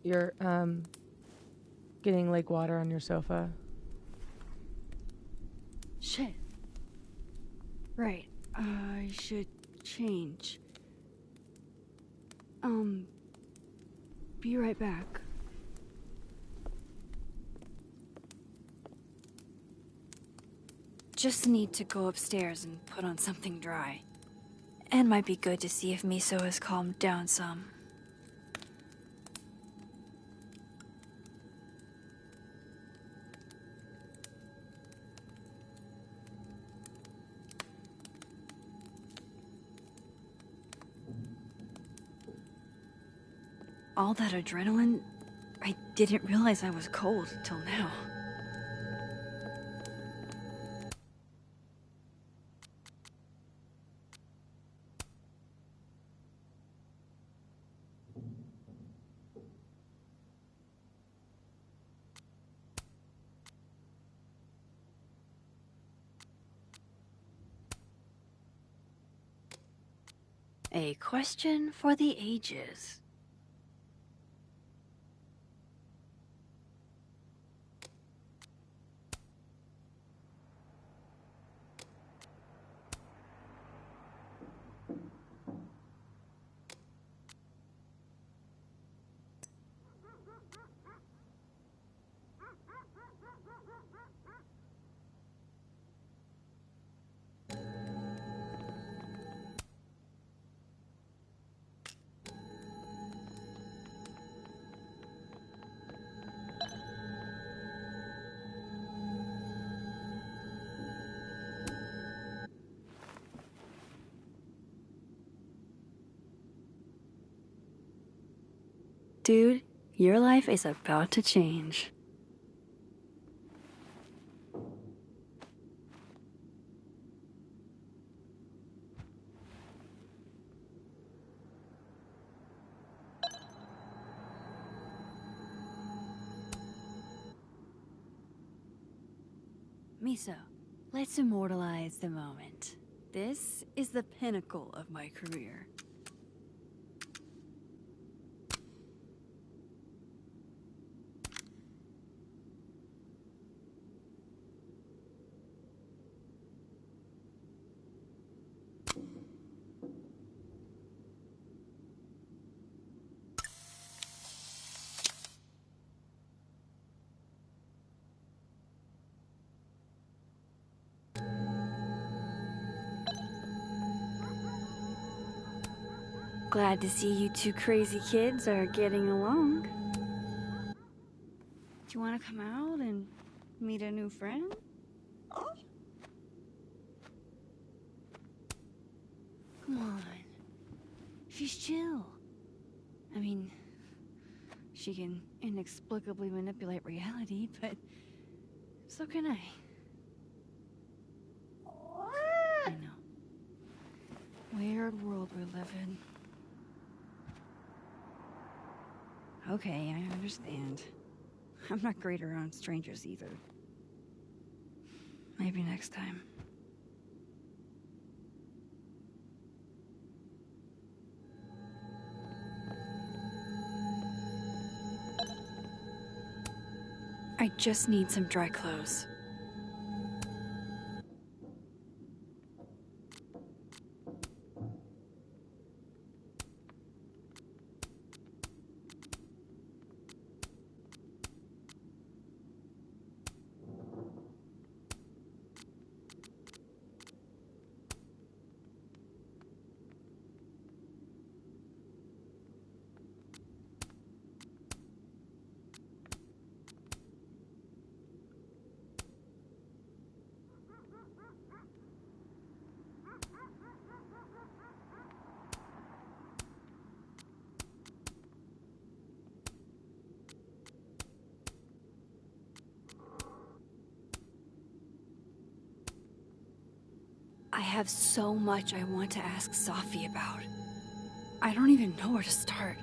You're, getting lake water on your sofa. Shit. Right. I should change. Be right back. Just need to go upstairs and put on something dry. And might be good to see if Miso has calmed down some. All that adrenaline, I didn't realize I was cold till now. A question for the ages. Dude, your life is about to change. Miso, let's immortalize the moment. This is the pinnacle of my career. Glad to see you two crazy kids are getting along. Do you want to come out and meet a new friend? Come on. She's chill. I mean, she can inexplicably manipulate reality, but so can I. I know. Weird world we live in. Okay, I understand. I'm not great around strangers either. Maybe next time. I just need some dry clothes. I have so much I want to ask Safi about. I don't even know where to start.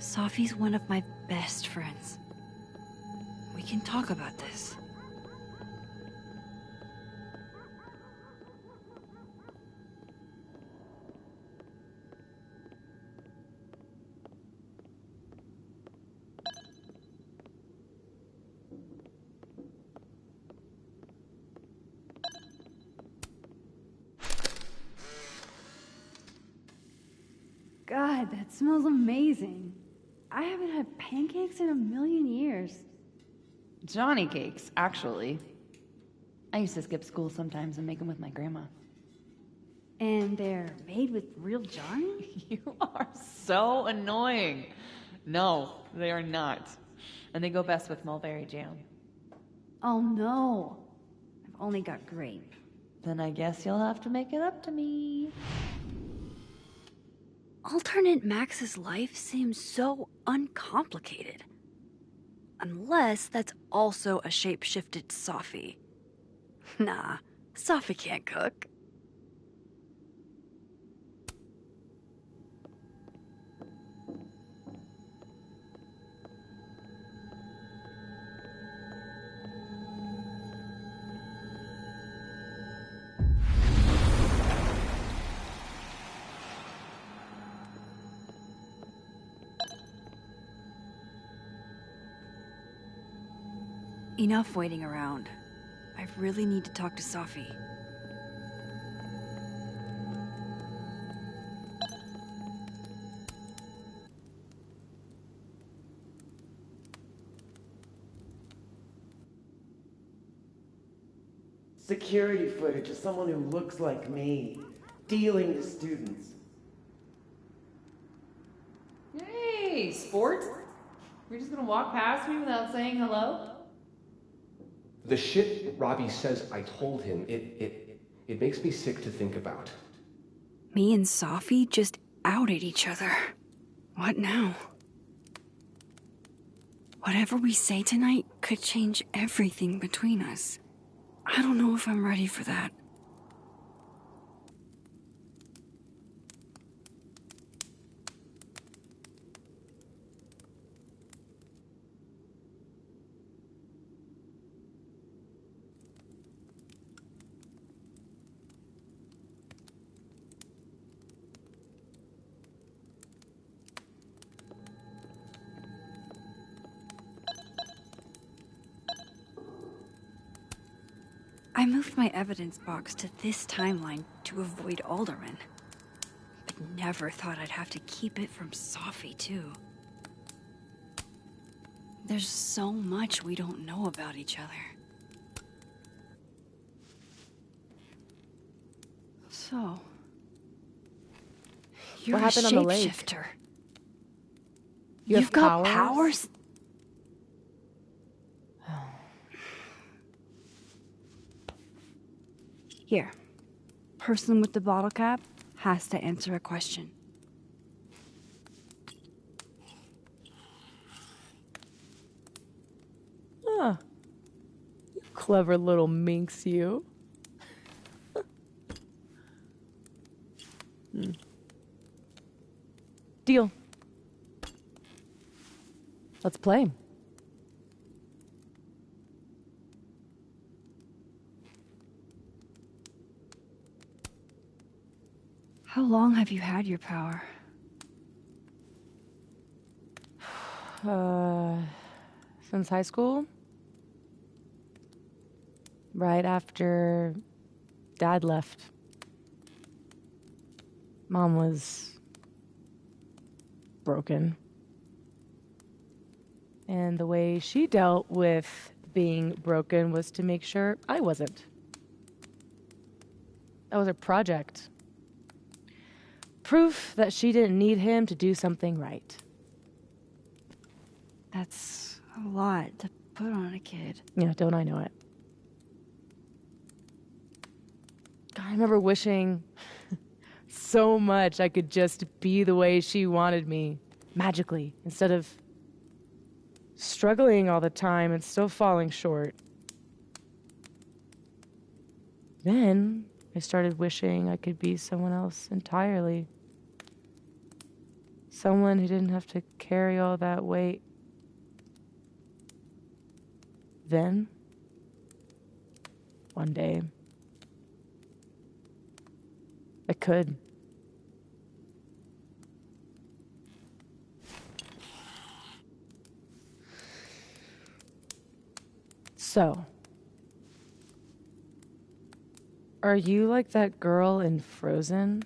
Sophie's one of my best friends. We can talk about this. God, that smells amazing. I haven't had pancakes in a million years. Johnny cakes, actually. I used to skip school sometimes and make them with my grandma. And they're made with real Johnny? You are so annoying. No, they are not. And they go best with mulberry jam. Oh no. I've only got grape. Then I guess you'll have to make it up to me. Alternate Max's life seems so uncomplicated. Unless that's also a shape-shifted Sophie. Nah, Sophie can't cook. Enough waiting around. I really need to talk to Sophie. Security footage of someone who looks like me, dealing to students. Hey, sport? You're just gonna walk past me without saying hello? The shit Robbie says I told him, it makes me sick to think about. Me and Sophie just outed each other. What now? Whatever we say tonight could change everything between us. I don't know if I'm ready for that. I moved my evidence box to this timeline to avoid Alderman. But never thought I'd have to keep it from Sophie, too. There's so much we don't know about each other. So... You're What happened a on the lake? shapeshifter. You have You've got powers? Here. Person with the bottle cap has to answer a question. Ah, you clever little minx, you. Deal. Let's play. How long have you had your power? Since high school. Right after Dad left. Mom was broken. And the way she dealt with being broken was to make sure I wasn't. That was her project. Proof that she didn't need him to do something right. That's a lot to put on a kid. Yeah, don't I know it? God, I remember wishing so much I could just be the way she wanted me, magically, instead of struggling all the time and still falling short. Then I started wishing I could be someone else entirely. Someone who didn't have to carry all that weight. Then, one day, I could. So, are you like that girl in Frozen?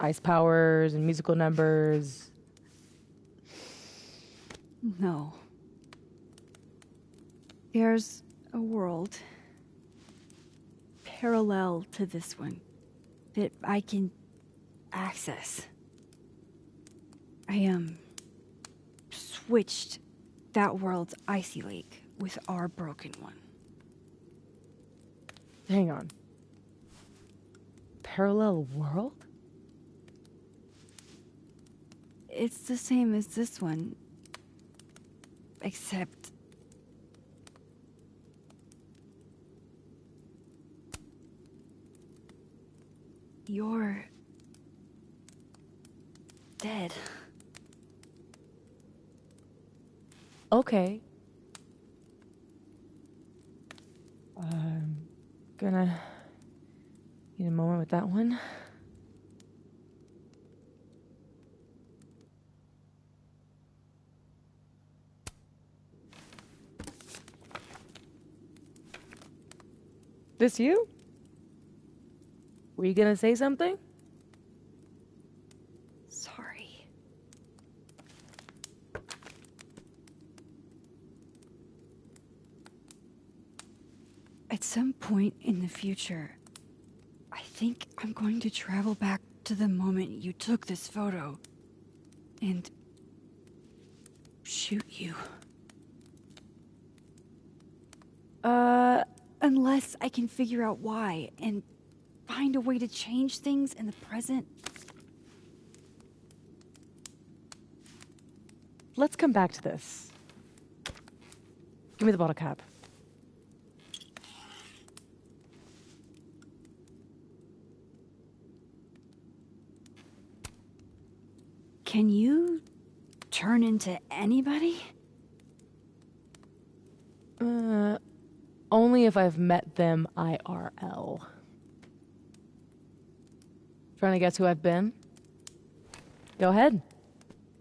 Ice powers and musical numbers. No. There's a world parallel to this one that I can access. I switched that world's icy lake with our broken one. Hang on. Parallel world? It's the same as this one, except you're dead. Okay. I'm gonna need a moment with that one. This you? Were you gonna say something? Sorry. At some point in the future, I think I'm going to travel back to the moment you took this photo and shoot you. Unless I can figure out why and find a way to change things in the present. Let's come back to this. Give me the bottle cap. Can you turn into anybody? Only if I've met them IRL. Trying to guess who I've been? Go ahead.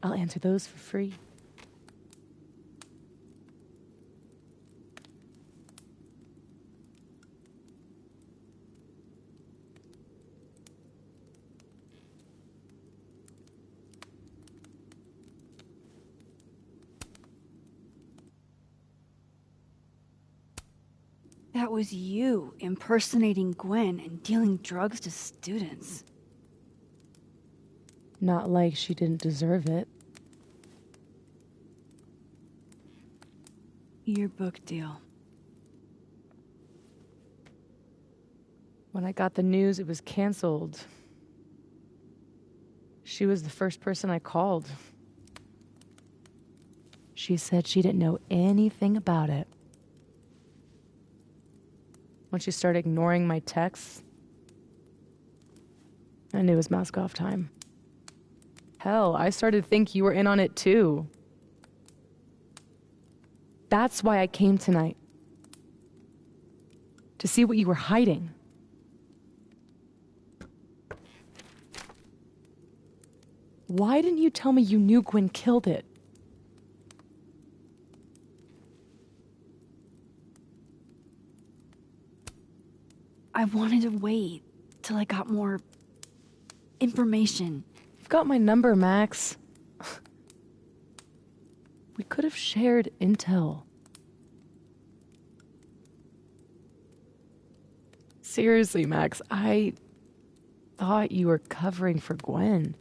I'll answer those for free. That was you impersonating Gwen and dealing drugs to students. Not like she didn't deserve it. Your book deal. When I got the news it was canceled, she was the first person I called. She said she didn't know anything about it. When she started ignoring my texts, I knew it was mask off time. Hell, I started to think you were in on it too. That's why I came tonight. To see what you were hiding. Why didn't you tell me you knew Gwen killed it? I wanted to wait till I got more information. You've got my number, Max. We could have shared intel. Seriously, Max, I thought you were covering for Gwen.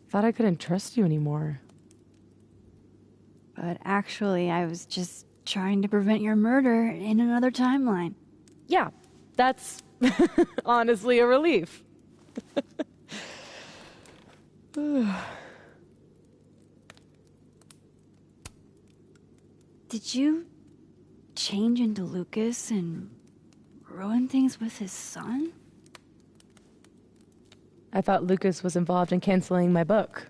Thought I couldn't trust you anymore. But actually, I was just trying to prevent your murder in another timeline. Yeah, that's honestly a relief. Did you change into Lucas and ruin things with his son? I thought Lucas was involved in canceling my book.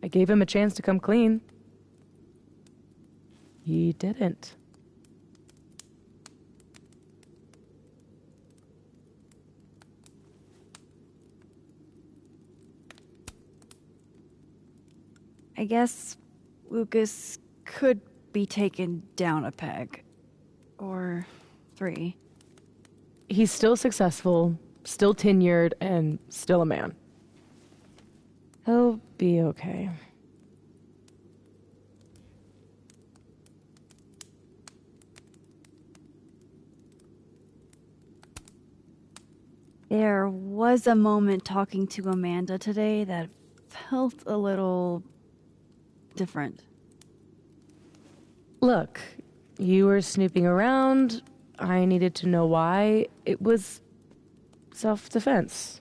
I gave him a chance to come clean. He didn't. I guess Lucas could be taken down a peg. Or 3. He's still successful, still tenured, and still a man. He'll be okay. There was a moment talking to Amanda today that felt a little different. Look, you were snooping around. I needed to know why. It was self-defense.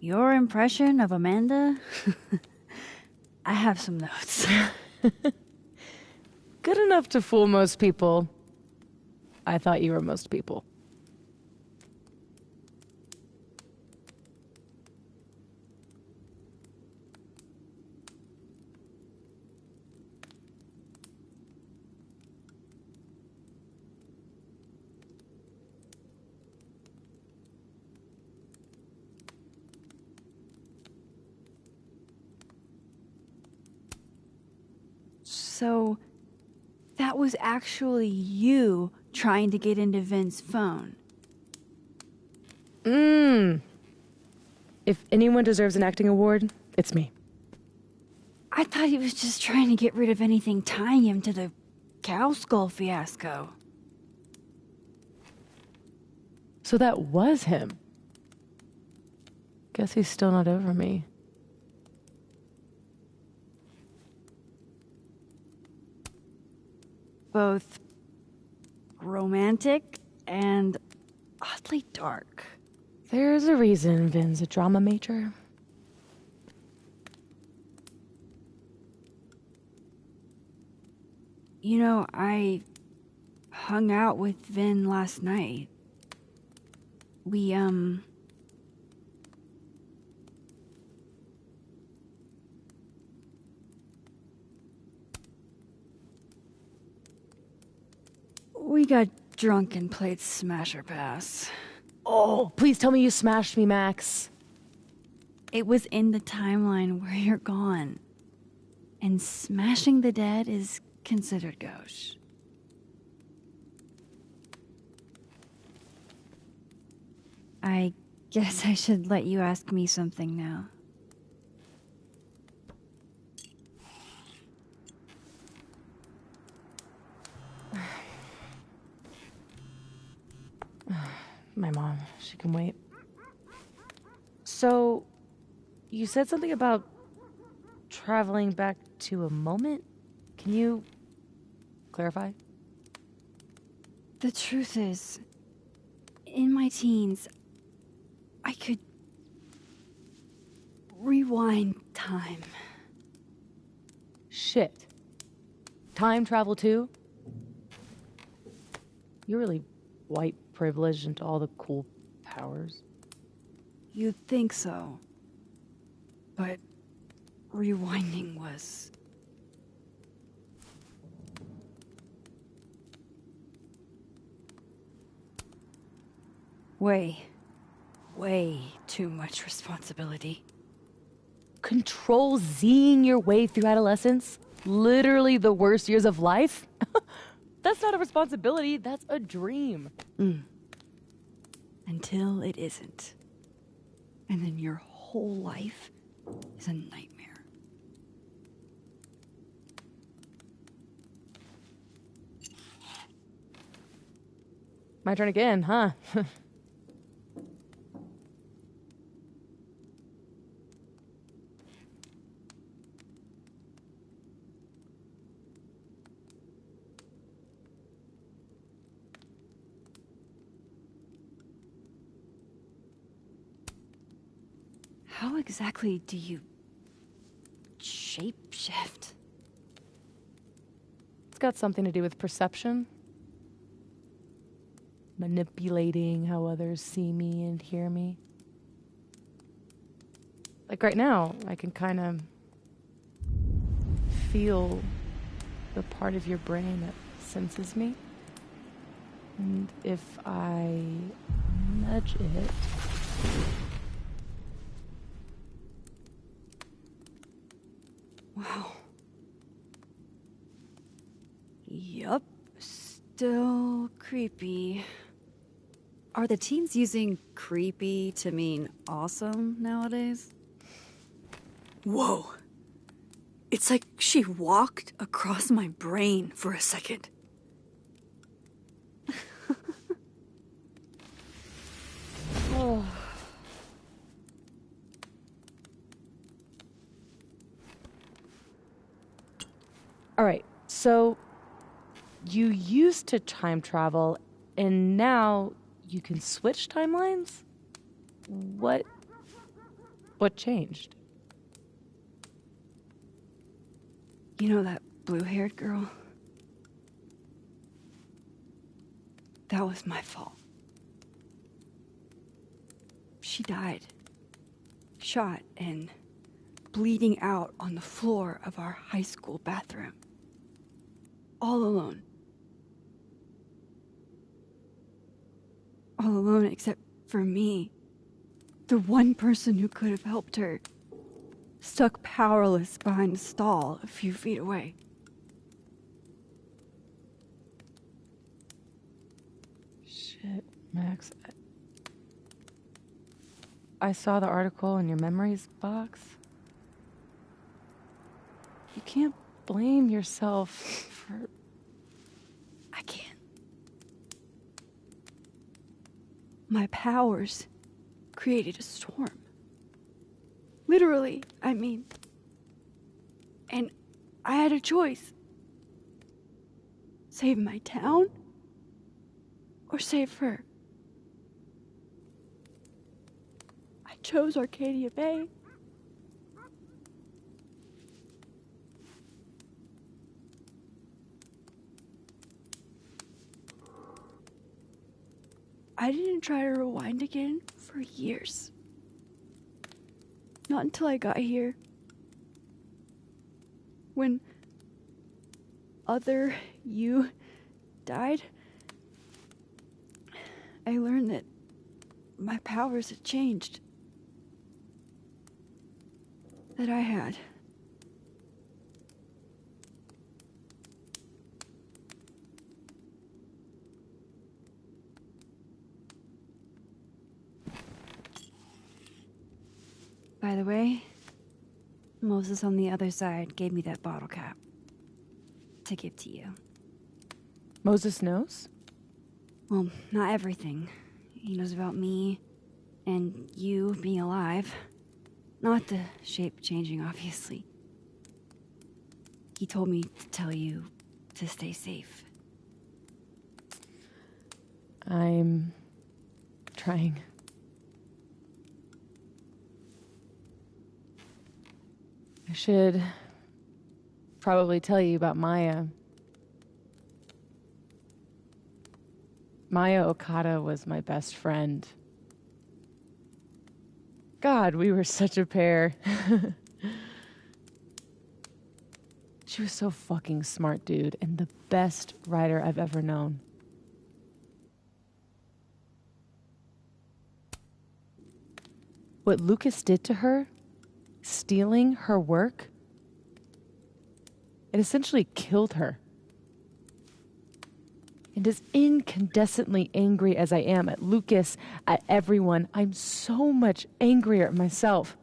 Your impression of Amanda? I have some notes. Good enough to fool most people. I thought you were most people. So, that was actually you trying to get into Vin's phone. If anyone deserves an acting award, it's me. I thought he was just trying to get rid of anything tying him to the cow skull fiasco. So that was him. Guess he's still not over me. Both romantic and oddly dark. There's a reason Vin's a drama major. You know, I hung out with Vin last night. We got drunk and played Smasher Pass. Oh, please tell me you smashed me, Max. It was in the timeline where you're gone. And smashing the dead is considered gauche. I guess I should let you ask me something now. My mom, she can wait. So, you said something about traveling back to a moment? Can you clarify? The truth is, in my teens, I could rewind time. Shit. Time travel too? You're really white privileged into all the cool powers. You'd think so. But rewinding was... way too much responsibility. Control Zing your way through adolescence? Literally the worst years of life? That's not a responsibility, that's a dream. Until it isn't. And then your whole life is a nightmare. My turn again, huh? How exactly do you shapeshift? It's got something to do with perception. Manipulating how others see me and hear me. Like right now, I can kind of feel the part of your brain that senses me. And if I nudge it... Wow. Yup. Still creepy. Are the teens using creepy to mean awesome nowadays? Whoa. It's like she walked across my brain for a second. Oh. All right, so you used to time travel, and now you can switch timelines? What changed? You know that blue-haired girl? That was my fault. She died. Shot and bleeding out on the floor of our high school bathroom. All alone. All alone except for me. The one person who could have helped her. Stuck powerless behind a stall a few feet away. Shit, Max. I saw the article in your memories box. You can't blame yourself for... I can't. My powers created a storm. Literally, I mean. And I had a choice. Save my town or save her. I chose Arcadia Bay. I didn't try to rewind again for years. Not until I got here. When other you died, I learned that my powers had changed. That I had. By the way, Moses on the other side gave me that bottle cap to give to you. Moses knows? Well, not everything. He knows about me and you being alive. Not the shape changing, obviously. He told me to tell you to stay safe. I'm trying. I should probably tell you about Maya. Maya Okada was my best friend. God, we were such a pair. She was so fucking smart, dude, and the best writer I've ever known. What Lucas did to her, stealing her work, it essentially killed her. And as incandescently angry as I am at Lucas, at everyone, I'm so much angrier at myself.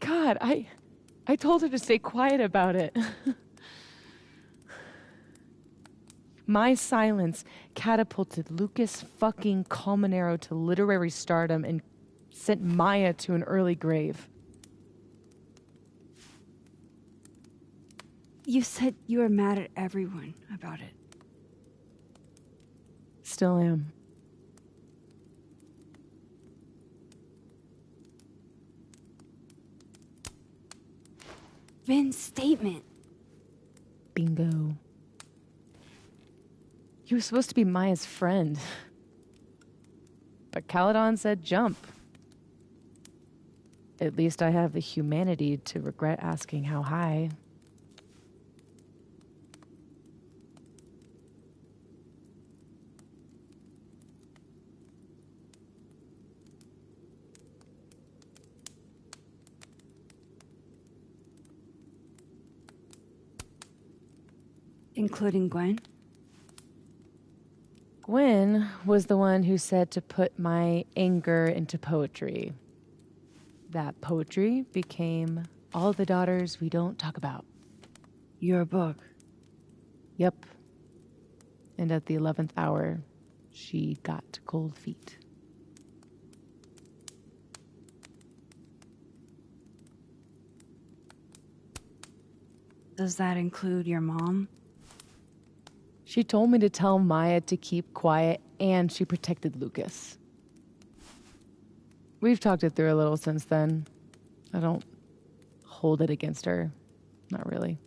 God, I told her to stay quiet about it. My silence catapulted Lucas fucking Colmenero to literary stardom and sent Maya to an early grave. You said you were mad at everyone about it. Still am. Ben's statement. Bingo. He was supposed to be Maya's friend. But Caledon said jump. At least I have the humanity to regret asking how high. Including Gwen? Gwen was the one who said to put my anger into poetry. That poetry became All the Daughters We Don't Talk About. Your book. Yep. And at the 11th hour, she got cold feet. Does that include your mom? She told me to tell Maya to keep quiet, and she protected Lucas. We've talked it through a little since then. I don't hold it against her. Not really.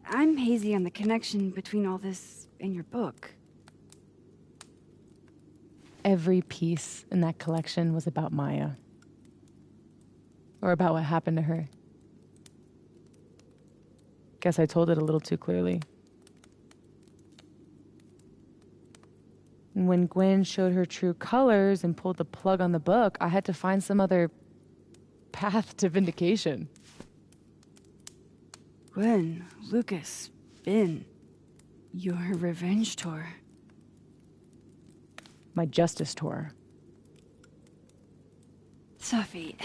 I'm hazy on the connection between all this and your book. Every piece in that collection was about Maya. Or about what happened to her. Guess I told it a little too clearly. And when Gwen showed her true colors and pulled the plug on the book, I had to find some other path to vindication. Gwen, Lucas, Ben, your revenge tour. My justice tour. Sophie,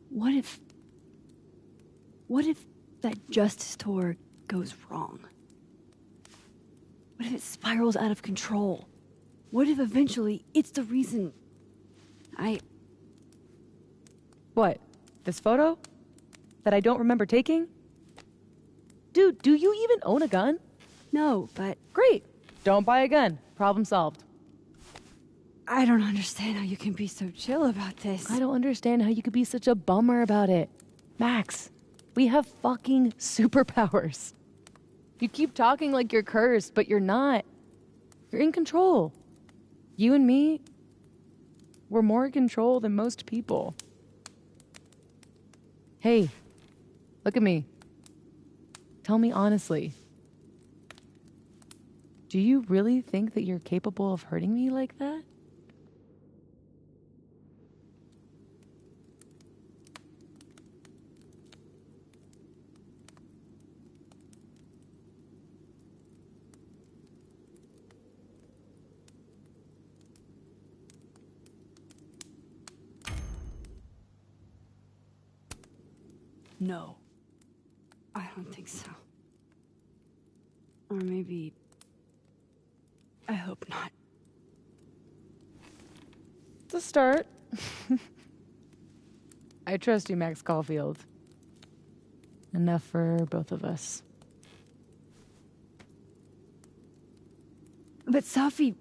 what if that justice tour goes wrong? What if it spirals out of control? What if eventually it's the reason What? This photo? That I don't remember taking? Dude, do you even own a gun? No, but Great. Don't buy a gun. Problem solved. I don't understand how you can be so chill about this. I don't understand how you could be such a bummer about it. Max, we have fucking superpowers. You keep talking like you're cursed, but you're not. You're in control. You and me, we're more in control than most people. Hey, look at me. Tell me honestly. Do you really think that you're capable of hurting me like that? No. I don't think so. Or maybe... I hope not. It's a start. I trust you, Max Caulfield. Enough for both of us. But Sophie,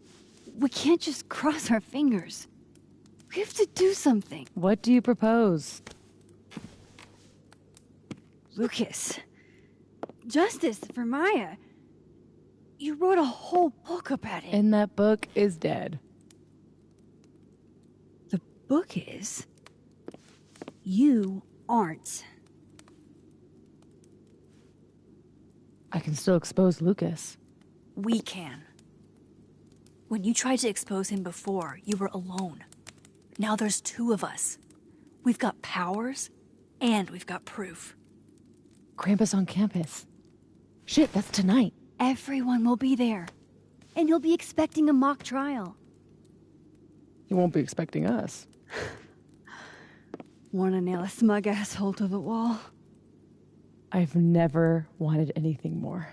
we can't just cross our fingers. We have to do something. What do you propose? Lucas. Justice for Maya. You wrote a whole book about it. And that book is dead. The book is... You aren't. I can still expose Lucas. We can. When you tried to expose him before, you were alone. Now there's two of us. We've got powers, and we've got proof. Krampus on campus. Shit, that's tonight. Everyone will be there. And you'll be expecting a mock trial. You won't be expecting us. Wanna nail a smug asshole to the wall? I've never wanted anything more.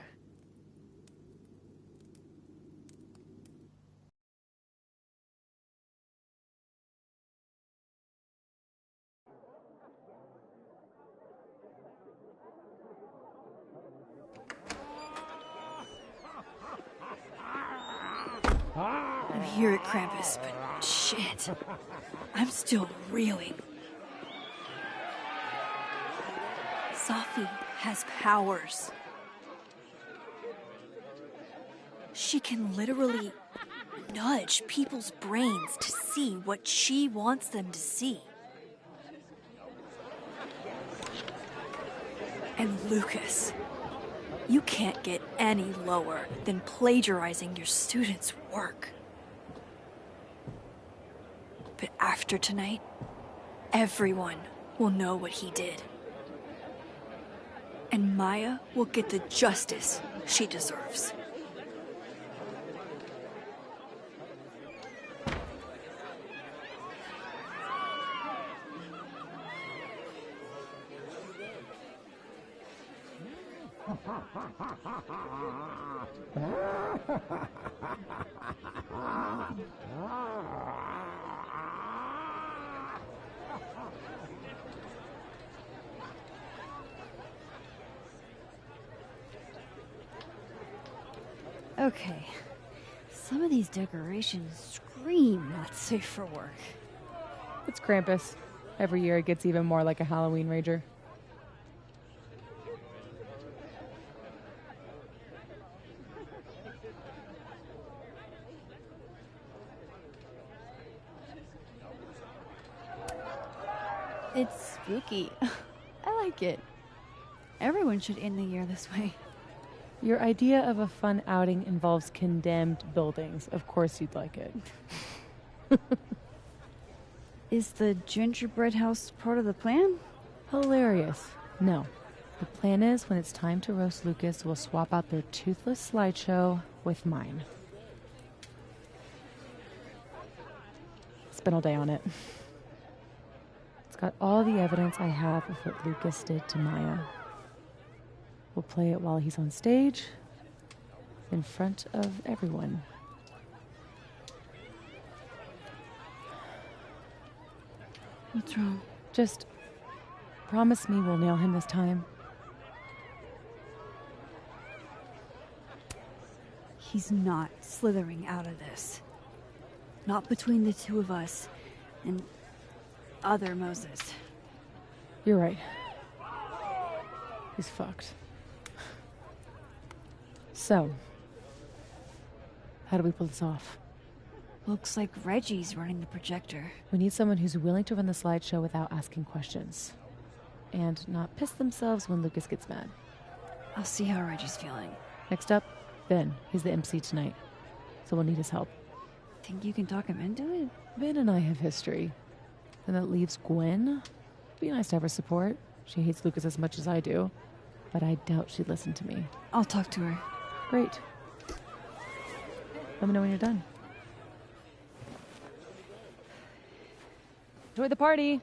hear it, Krampus, but shit. I'm still reeling. Safi has powers. She can literally nudge people's brains to see what she wants them to see. And Lucas, you can't get any lower than plagiarizing your students' work. But after tonight, everyone will know what he did. And Maya will get the justice she deserves. Okay. Some of these decorations scream not safe for work. It's Krampus. Every year it gets even more like a Halloween rager. It's spooky. I like it. Everyone should end the year this way. Your idea of a fun outing involves condemned buildings. Of course you'd like it. Is the gingerbread house part of the plan? Hilarious. No. The plan is when it's time to roast Lucas, we'll swap out their toothless slideshow with mine. Spent all day on it. It's got all the evidence I have of what Lucas did to Maya. We'll play it while he's on stage, in front of everyone. What's wrong? Just promise me we'll nail him this time. He's not slithering out of this. Not between the two of us and other Moses. You're right. He's fucked. So, how do we pull this off? Looks like Reggie's running the projector. We need someone who's willing to run the slideshow without asking questions. And not piss themselves when Lucas gets mad. I'll see how Reggie's feeling. Next up, Ben. He's the MC tonight. So we'll need his help. Think you can talk him into it? Ben and I have history. And that leaves Gwen. Be nice to have her support. She hates Lucas as much as I do. But I doubt she'd listen to me. I'll talk to her. Great. Let me know when you're done. Enjoy the party.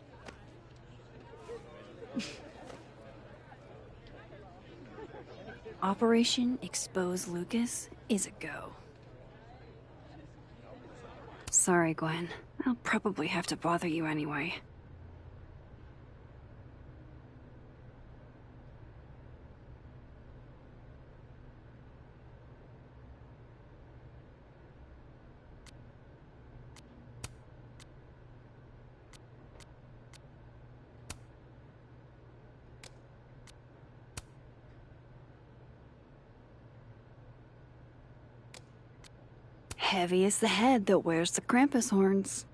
Operation Expose Lucas is a go. Sorry, Gwen. I'll probably have to bother you anyway. Heavy is the head that wears the Krampus horns.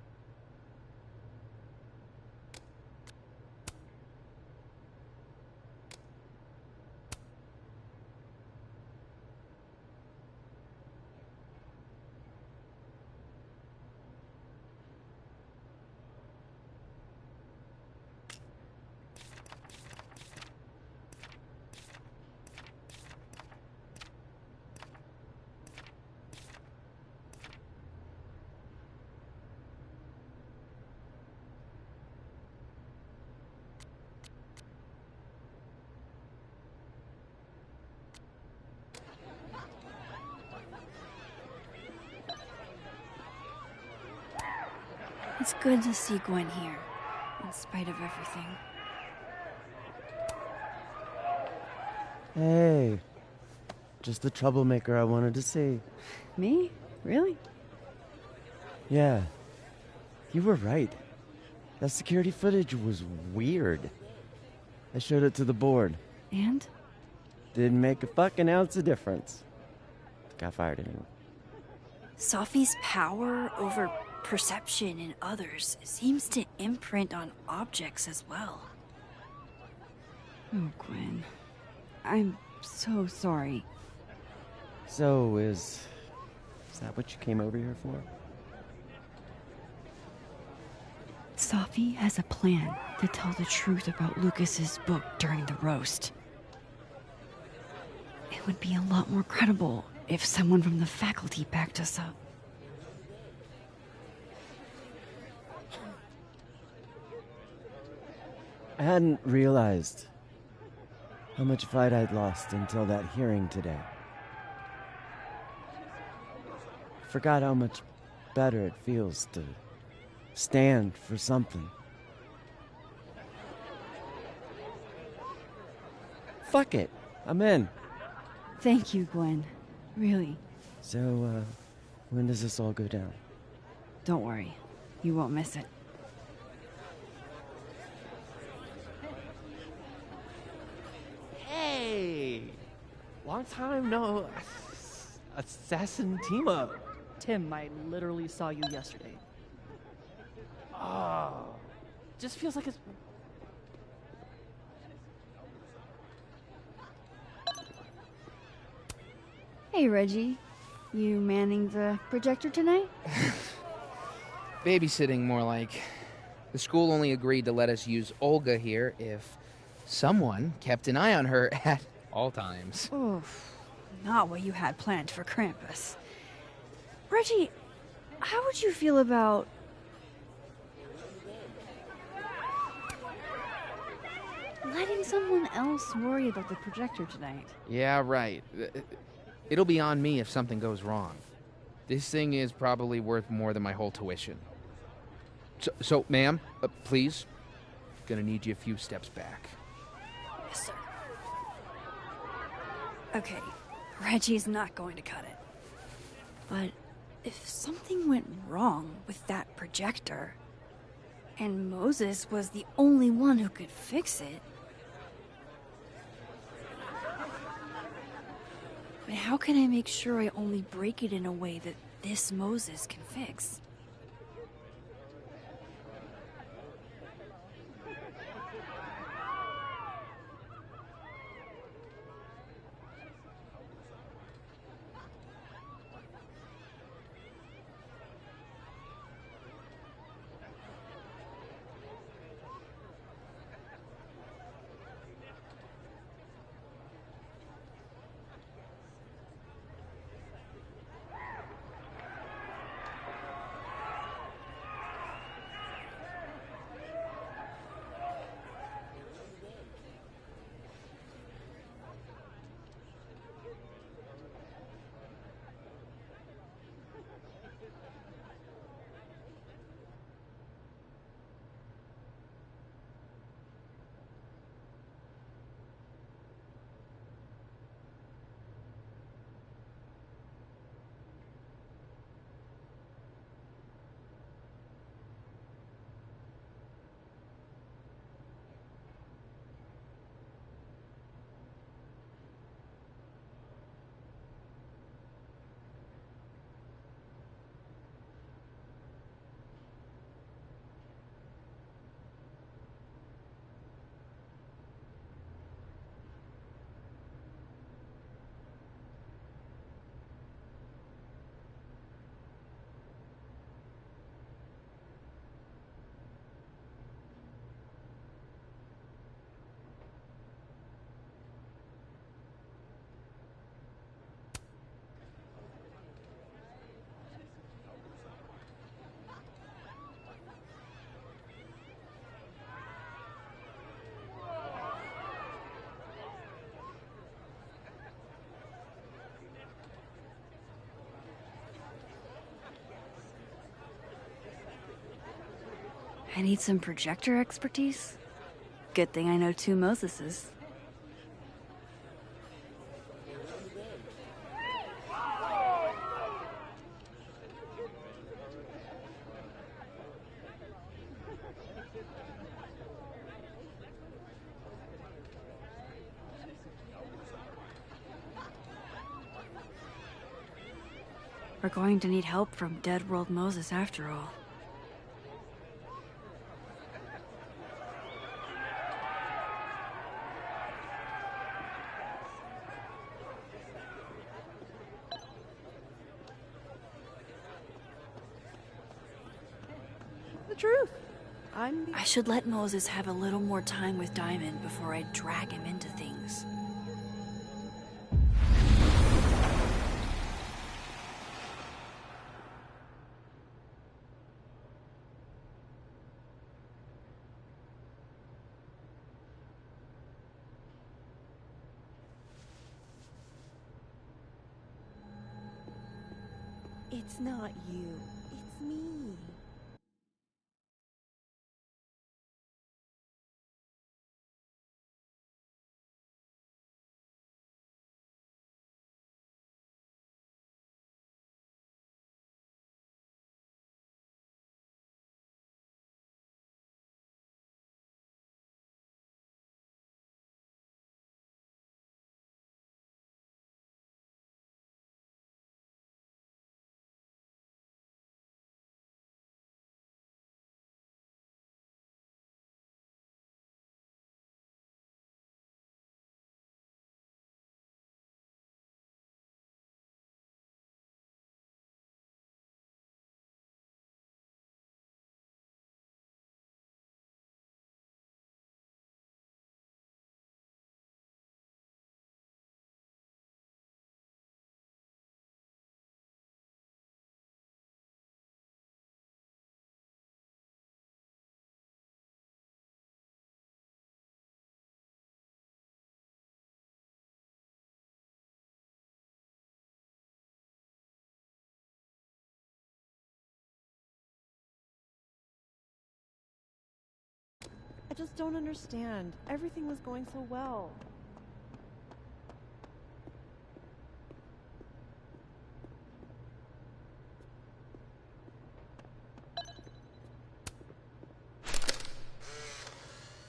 It's good to see Gwen here, in spite of everything. Hey, just the troublemaker I wanted to see. Me? Really? Yeah. You were right. That security footage was weird. I showed it to the board. And? Didn't make a fucking ounce of difference. Got fired anyway. Sophie's power over perception in others seems to imprint on objects as well. Oh, Gwen. I'm so sorry. So, is that what you came over here for? Sophie has a plan to tell the truth about Lucas's book during the roast. It would be a lot more credible if someone from the faculty backed us up. I hadn't realized how much fight I'd lost until that hearing today. Forgot how much better it feels to stand for something. Fuck it. I'm in. Thank you, Gwen. Really. So, when does this all go down? Don't worry. You won't miss it. Hey! Long time no assassin team up. Tim, I literally saw you yesterday. Oh, just feels like it's... Hey, Reggie. You manning the projector tonight? Babysitting, more like. The school only agreed to let us use Olga here if someone kept an eye on her at all times. Oof. Not what you had planned for Krampus. Reggie, how would you feel about... letting someone else worry about the projector tonight? Yeah, right. It'll be on me if something goes wrong. This thing is probably worth more than my whole tuition. So ma'am, please. Gonna need you a few steps back. Yes, sir. Okay, Reggie's not going to cut it. But if something went wrong with that projector, and Moses was the only one who could fix it, but how can I make sure I only break it in a way that this Moses can fix? I need some projector expertise. Good thing I know 2 Moseses. We're going to need help from Dead World Moses after all. The truth. I should let Moses have a little more time with Diamond before I drag him into things. It's not you. It's me. I just don't understand. Everything was going so well.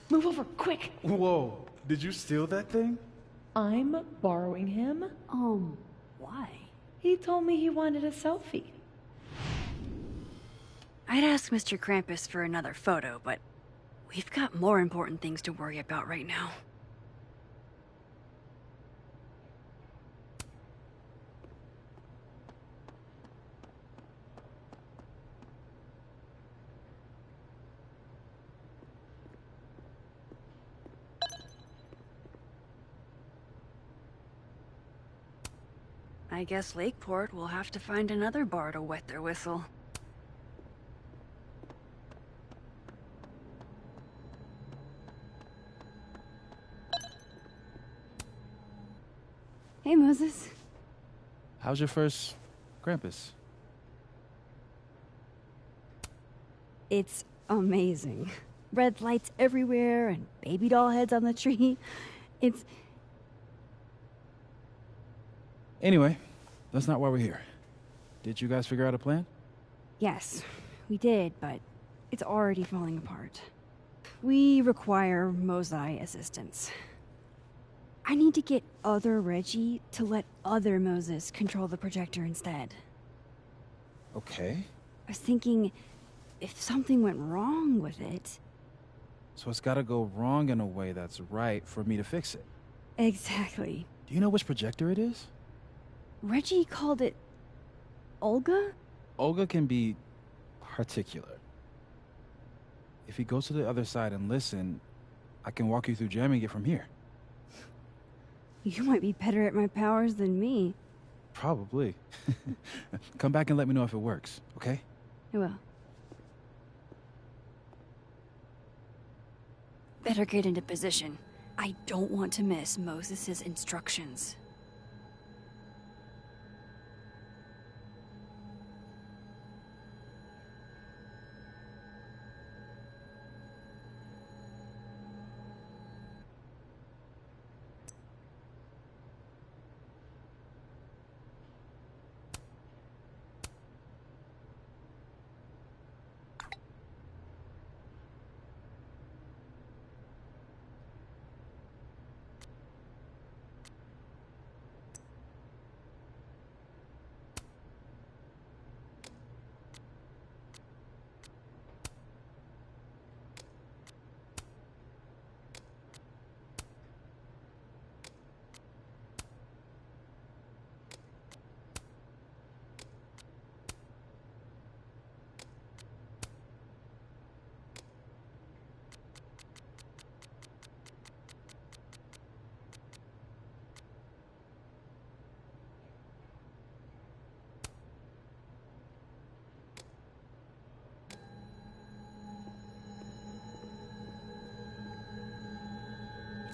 Move over, quick! Whoa, did you steal that thing? I'm borrowing him. Why? He told me he wanted a selfie. I'd ask Mr. Krampus for another photo, but we've got more important things to worry about right now. I guess Lakeport will have to find another bar to wet their whistle. Hey, Moses. How's your first Krampus? It's amazing. Red lights everywhere and baby doll heads on the tree. It's... Anyway, that's not why we're here. Did you guys figure out a plan? Yes, we did, but it's already falling apart. We require Mosai assistance. I need to get other Reggie to let other Moses control the projector instead. Okay. I was thinking, if something went wrong with it... So it's gotta go wrong in a way that's right for me to fix it. Exactly. Do you know which projector it is? Reggie called it... Olga? Olga can be particular. If he goes to the other side and listen, I can walk you through jamming it from here. You might be better at my powers than me. Probably. Come back and let me know if it works, okay? I will. Better get into position. I don't want to miss Moses' instructions.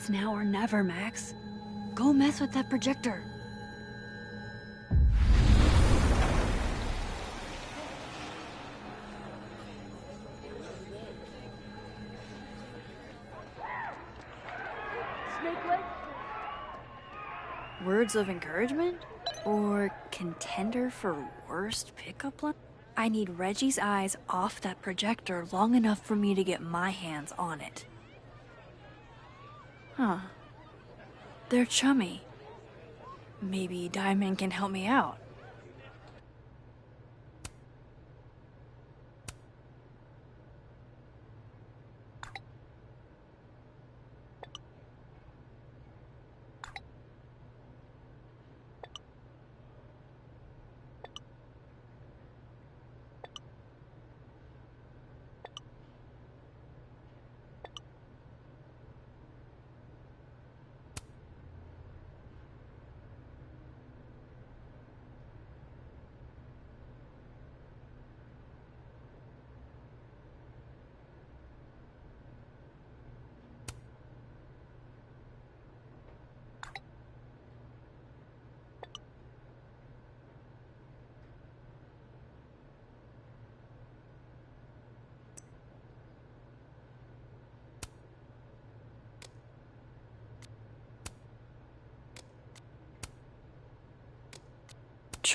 It's now or never, Max. Go mess with that projector. Words of encouragement? Or contender for worst pickup line? I need Reggie's eyes off that projector long enough for me to get my hands on it. Huh. They're chummy. Maybe Diamond can help me out.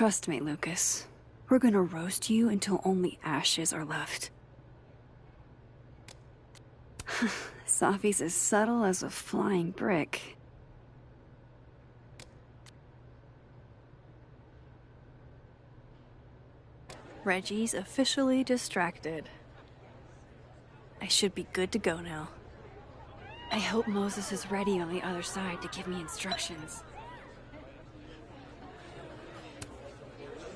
Trust me, Lucas. We're gonna roast you until only ashes are left. Safi's as subtle as a flying brick. Reggie's officially distracted. I should be good to go now. I hope Moses is ready on the other side to give me instructions.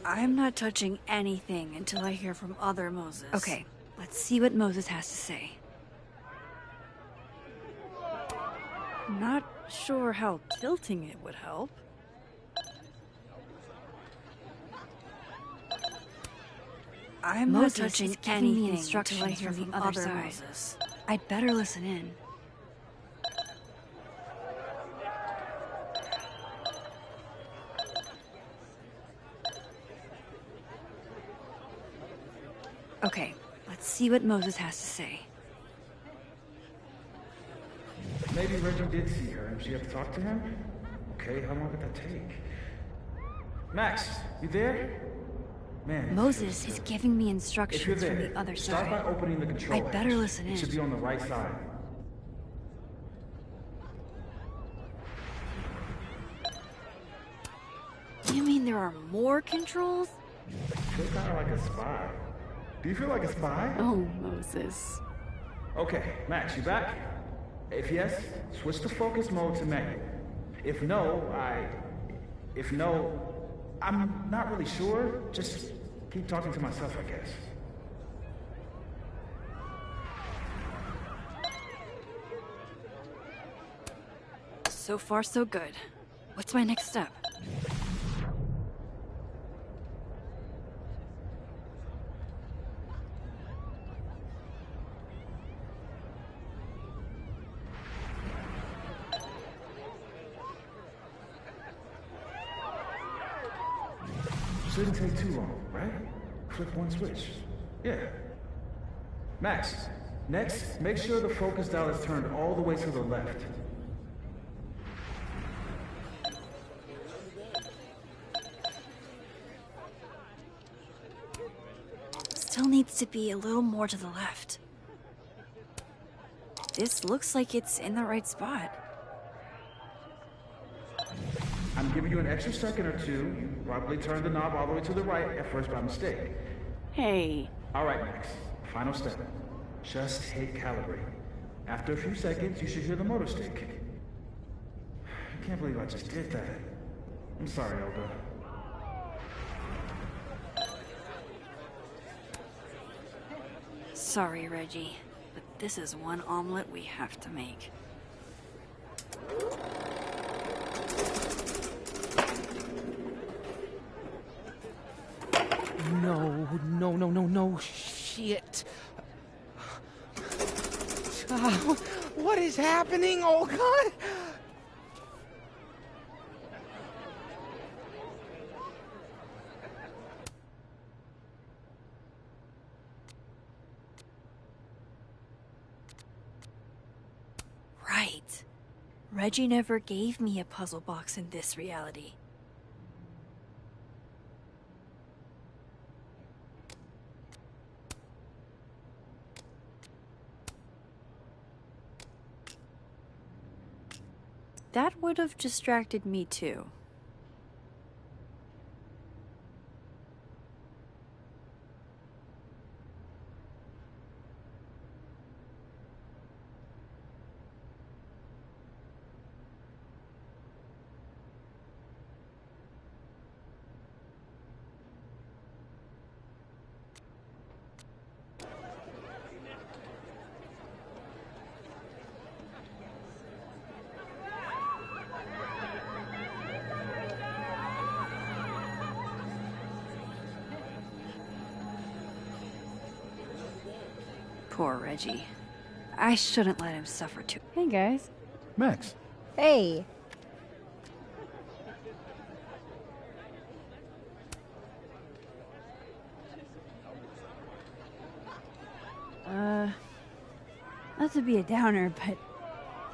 I'm not touching anything until I hear from other Moses. Okay, let's see what Moses has to say. Not sure how tilting it would help. I'm not touching anything until I hear from the other Moses. I'd better listen in. Okay, let's see what Moses has to say. Maybe Reggie did see her and she had to talk to him? Okay, how long did that take? Max, you there? Man, Moses is giving me instructions from the other start by side. opening the control I'd better hatch. listen in. It should be on the right side. You mean there are more controls? Feel kind of like a spy. Do you feel like a spy? Oh, Moses. Okay, Max, you back? If yes, switch to focus mode to manual. If no, I'm not really sure. Just keep talking to myself, I guess. So far, so good. What's my next step? Shouldn't take too long, right? Flip one switch. Yeah. Max, next, make sure the focus dial is turned all the way to the left. Still needs to be a little more to the left. This looks like it's in the right spot. I'm giving you an extra second or two. You probably turned the knob all the way to the right at first by mistake. Hey. All right, Max. Final step. Just hit calibrate. After a few seconds, you should hear the motor stick. I can't believe I just did that. I'm sorry, Elda. Sorry, Reggie, but this is one omelet we have to make. No, shit. Oh, What is happening? Oh, God! Right. Reggie never gave me a puzzle box in this reality. That would have distracted me too. Poor Reggie. I shouldn't let him suffer too. Hey, guys. Max. Hey. Not to be a downer, but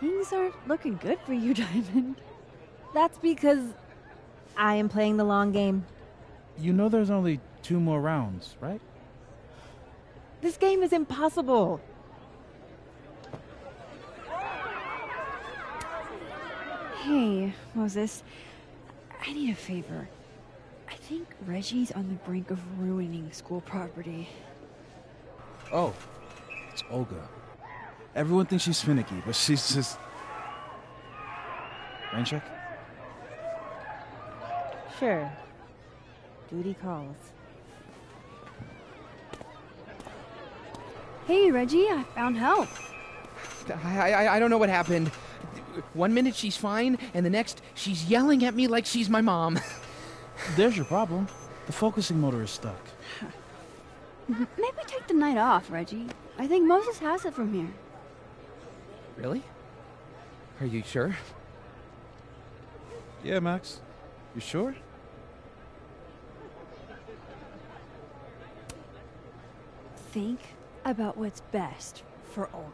things aren't looking good for you, Diamond. That's because I am playing the long game. You know there's only 2 more rounds, right? This game is impossible. Hey, Moses. I need a favor. I think Reggie's on the brink of ruining school property. Oh, it's Olga. Everyone thinks she's finicky, but she's just... Rain check? Sure. Duty calls. Hey, Reggie, I found help. I don't know what happened. 1 minute she's fine, and the next she's yelling at me like she's my mom. There's your problem. The focusing motor is stuck. Maybe take the night off, Reggie. I think Moses has it from here. Really? Are you sure? Yeah, Max. You sure? Think about what's best for Olga.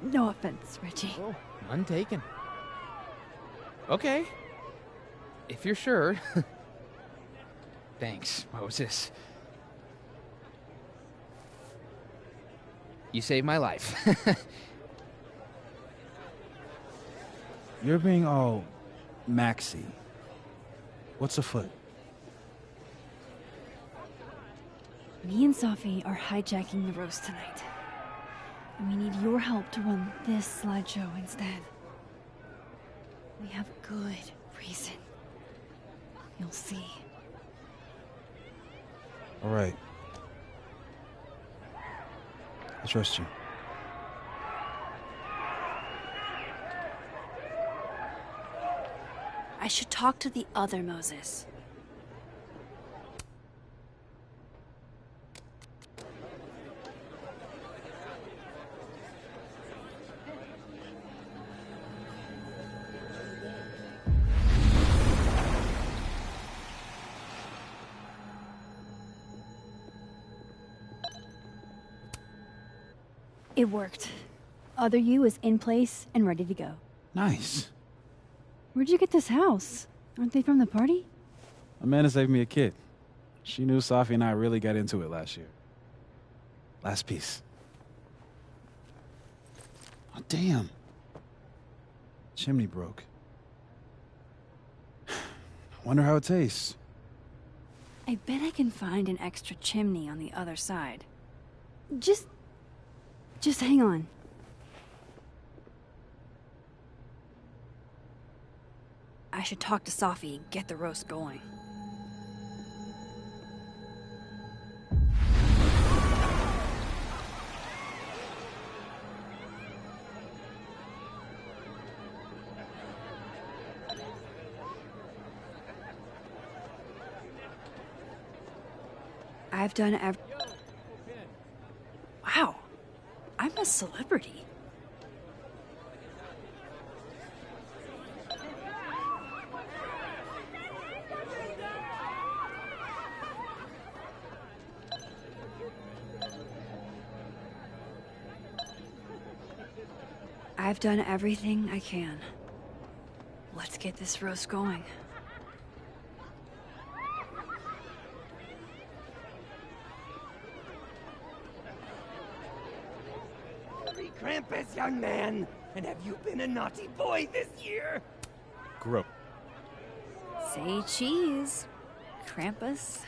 No offense, Reggie. Oh, none taken. Okay. If you're sure. Thanks, Moses. You saved my life. You're being all Maxy. What's afoot? Me and Sophie are hijacking the roast tonight. And we need your help to run this slideshow instead. We have good reason. You'll see. All right. I trust you. I should talk to the other Moses. It worked. Other you is in place and ready to go. Nice. Where'd you get this house? Aren't they from the party? Amanda saved me a kid. She knew Sophie and I really got into it last year. Last piece. Oh, damn. Chimney broke. I wonder how it tastes. I bet I can find an extra chimney on the other side. Just hang on. I should talk to Sophie and get the roast going. I've done Wow, celebrity. I've done everything I can. Let's get this roast going. Merry Krampus, young man! And have you been a naughty boy this year? Grow. Say cheese, Krampus.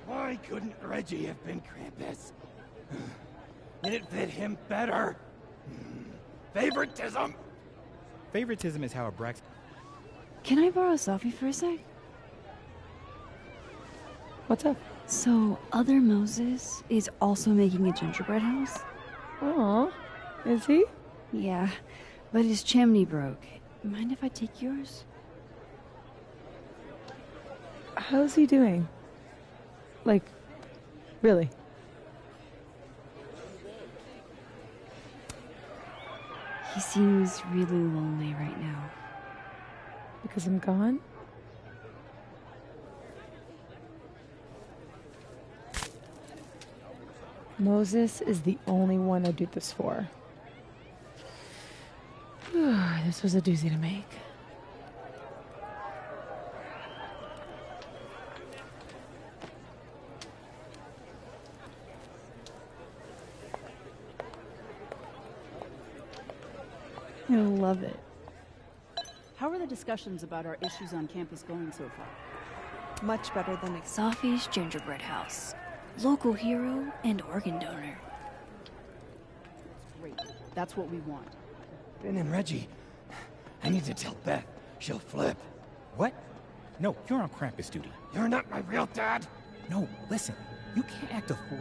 Why couldn't Reggie have been Krampus? Did it fit him better? Favoritism? Favoritism is how a Brax... Can I borrow a selfie for a sec? What's up? So, other Moses is also making a gingerbread house? Aw, is he? Yeah, but his chimney broke. Mind if I take yours? How's he doing? Like, really? He seems really lonely right now. Because I'm gone? Moses is the only one I'd do this for. This was a doozy to make. I love it. How are the discussions about our issues on campus going so far? Much better than Safi's gingerbread house. Local hero and organ donor. Great. That's what we want. Ben and Reggie. I need to tell Beth. She'll flip. What? No, you're on Krampus duty. You're not my real dad. No, listen. You can't act a fool.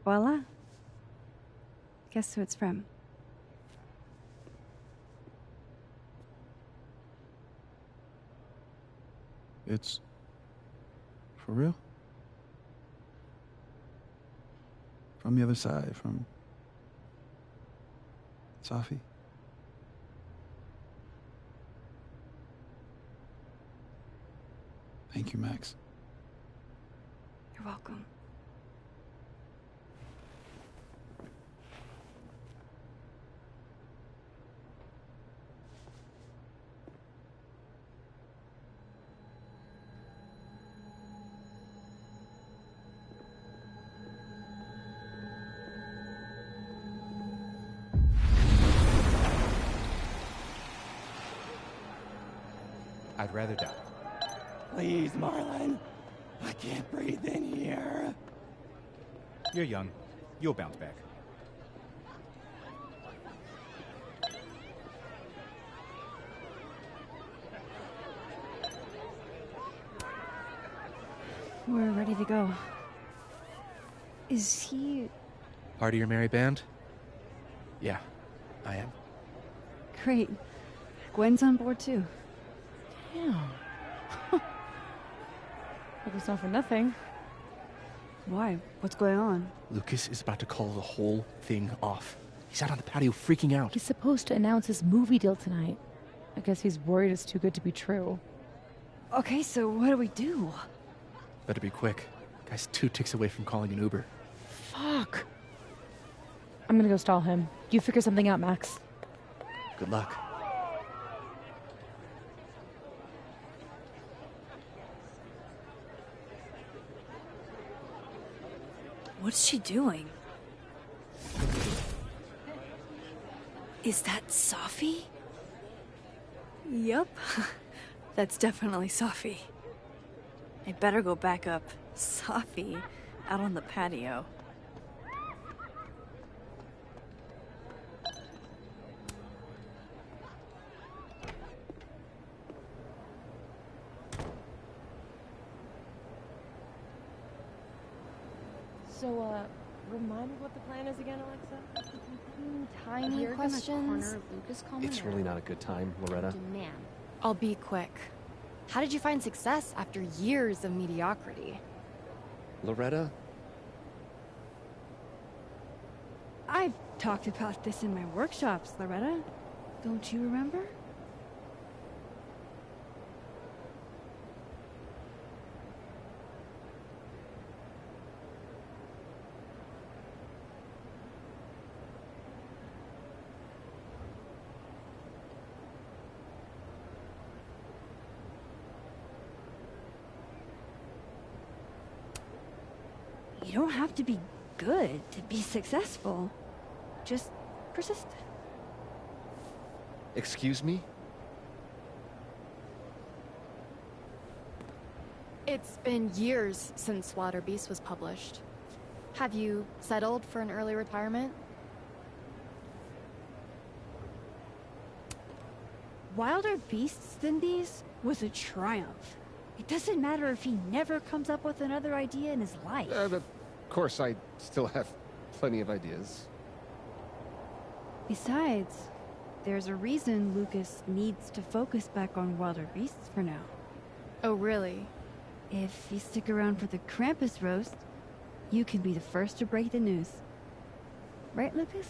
Voila. Guess who it's from? It's... for real? From the other side, from... Safi? Thank you, Max. You're welcome. I'd rather die. Please, Marlon. I can't breathe in here. You're young. You'll bounce back. We're ready to go. Is he... Part of your merry band? Yeah, I am. Great. Gwen's on board too. Damn. Hope it's not for nothing. Why? What's going on? Lucas is about to call the whole thing off. He's out on the patio freaking out. He's supposed to announce his movie deal tonight. I guess he's worried it's too good to be true. Okay, so what do we do? Better be quick. Guy's 2 ticks away from calling an Uber. Fuck. I'm gonna go stall him. You figure something out, Max. Good luck. What's she doing? Is that Safi? Yup. That's definitely Safi. I better go back up Safi out on the patio. So, remind me what the plan is again, Alexa? Tiny You're questions. gonna corner Lucas It's really not a good time, Loretta. Demand. I'll be quick. How did you find success after years of mediocrity? Loretta? I've talked about this in my workshops, Loretta. Don't you remember? You don't have to be good to be successful. Just persist. Excuse me? It's been years since Wilder Beast was published. Have you settled for an early retirement? Wilder Beasts than these was a triumph. It doesn't matter if he never comes up with another idea in his life. Of course, I still have plenty of ideas. Besides, there's a reason Lucas needs to focus back on Wilder Beasts for now. Oh, really? If you stick around for the Krampus roast, you can be the first to break the news. Right, Lucas?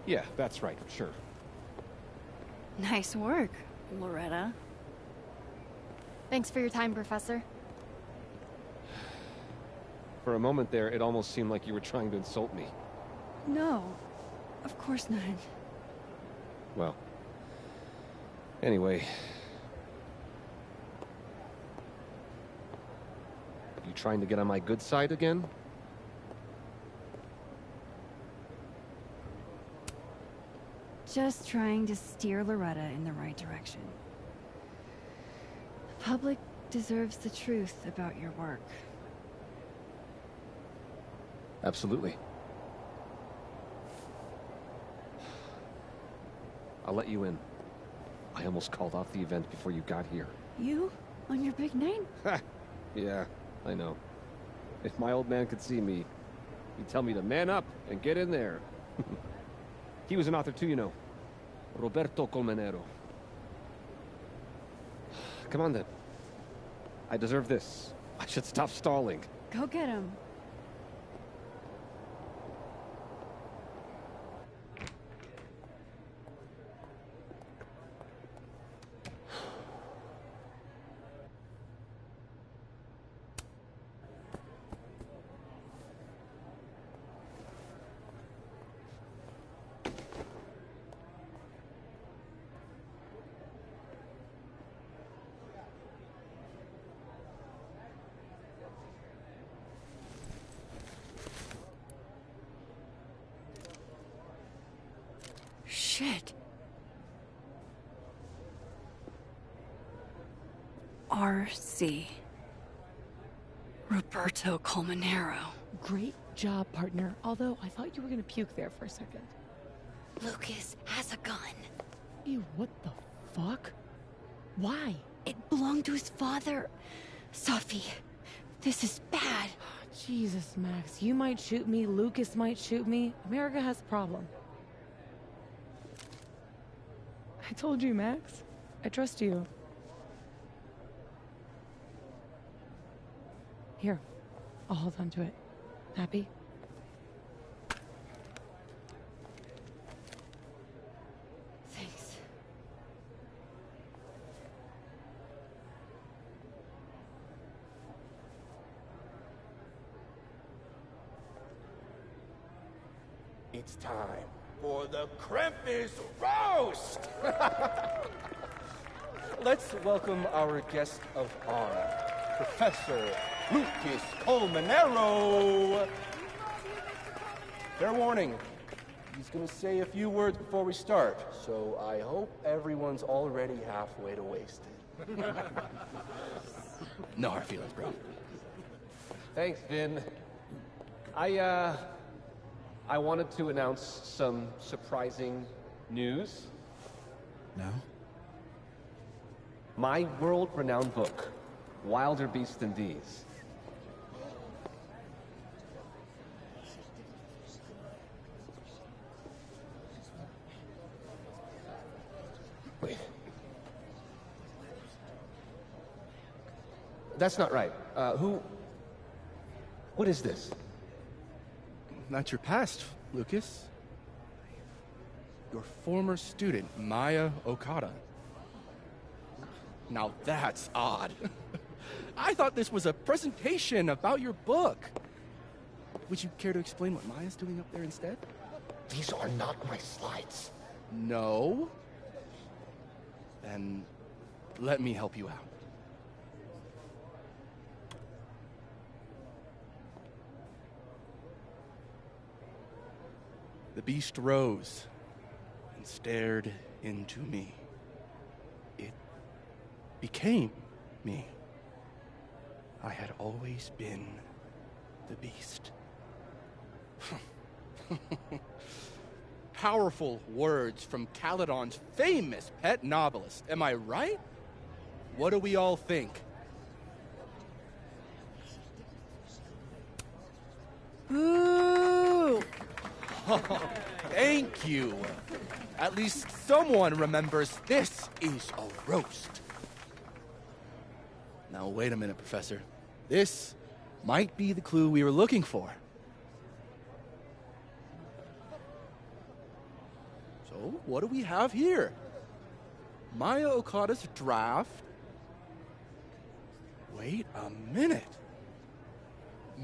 Yeah, that's right, sure. Nice work, Loretta. Thanks for your time, Professor. For a moment there, it almost seemed like you were trying to insult me. No, of course not. Well, anyway. You trying to get on my good side again? Just trying to steer Loretta in the right direction. The public deserves the truth about your work. Absolutely. I'll let you in. I almost called off the event before you got here. You? On your big night? Yeah, I know. If my old man could see me, he'd tell me to man up and get in there. He was an author too, you know. Roberto Colmenero. Come on then. I deserve this. I should stop stalling. Go get him. Shit. R.C. Roberto Colmenero. Great job, partner. Although, I thought you were gonna puke there for a second. Lucas has a gun. Ew, what the fuck? Why? It belonged to his father. Sophie, this is bad. Jesus, Max. You might shoot me, Lucas might shoot me. America has a problem. I told you, Max. I trust you. Here, I'll hold on to it. Happy? Thanks. It's time for the Krampus roast! Let's welcome our guest of honor, Professor Lucas Colmenero. Fair warning, he's gonna say a few words before we start, so I hope everyone's already halfway to wasted. No hard feelings, bro. Thanks, Vin. I wanted to announce some surprising news. No? My world-renowned book, Wilder Beasts Than These, That's not right. What is this? That's your past, Lucas. Your former student, Maya Okada. Now that's odd. I thought this was a presentation about your book. Would you care to explain what Maya's doing up there instead? These are not my slides. No? Then let me help you out. The beast rose and stared into me. It became me. I had always been the beast. Powerful words from Caledon's famous pet novelist. Am I right? What do we all think? Boo! Thank you. At least someone remembers this is a roast. Now, wait a minute, Professor. This might be the clue we were looking for. So, what do we have here? Maya Okada's draft. Wait a minute.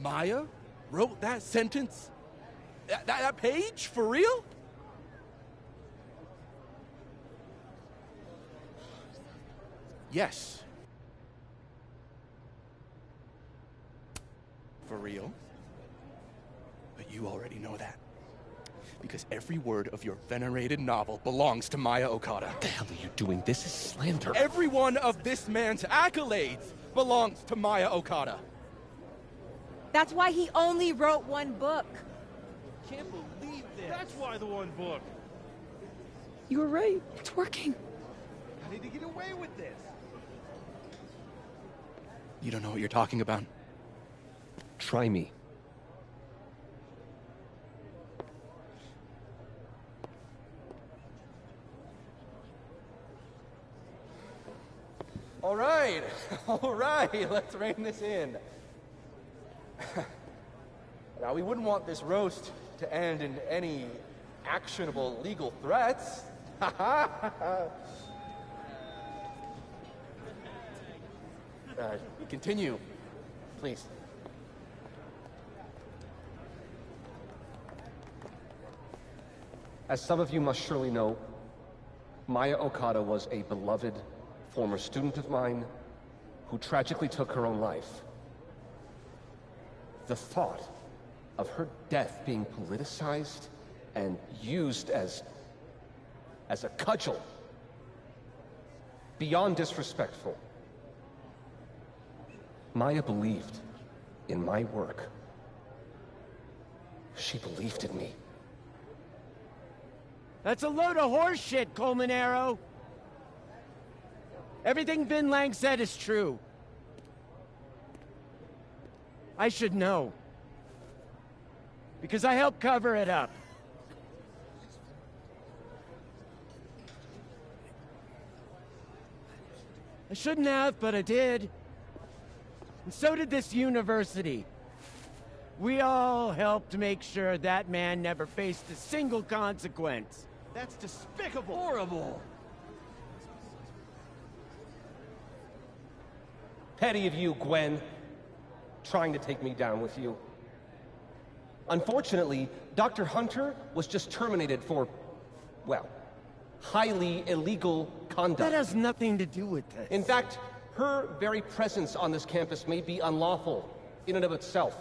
Maya wrote that sentence? That page? For real? Yes. For real? But you already know that. Because every word of your venerated novel belongs to Maya Okada. What the hell are you doing? This is slander. Every one of this man's accolades belongs to Maya Okada. That's why he only wrote one book. Can't believe this. That's why the one book. You were right. It's working. How did he get away with this? You don't know what you're talking about. Try me. All right, let's rein this in. Now, we wouldn't want this roast to end in any actionable legal threats. Continue, please. As some of you must surely know, Maya Okada was a beloved former student of mine who tragically took her own life. The thought of her death being politicized and used as a cudgel, beyond disrespectful. Maya believed in my work. She believed in me. That's a load of horse shit, Colmenero. Everything Vin Lang said is true. I should know. Because I helped cover it up. I shouldn't have, but I did. And so did this university. We all helped make sure that man never faced a single consequence. That's despicable. Horrible. Petty of you, Gwen, trying to take me down with you. Unfortunately, Dr. Hunter was just terminated for, well, highly illegal conduct. That has nothing to do with this. In fact, her very presence on this campus may be unlawful in and of itself.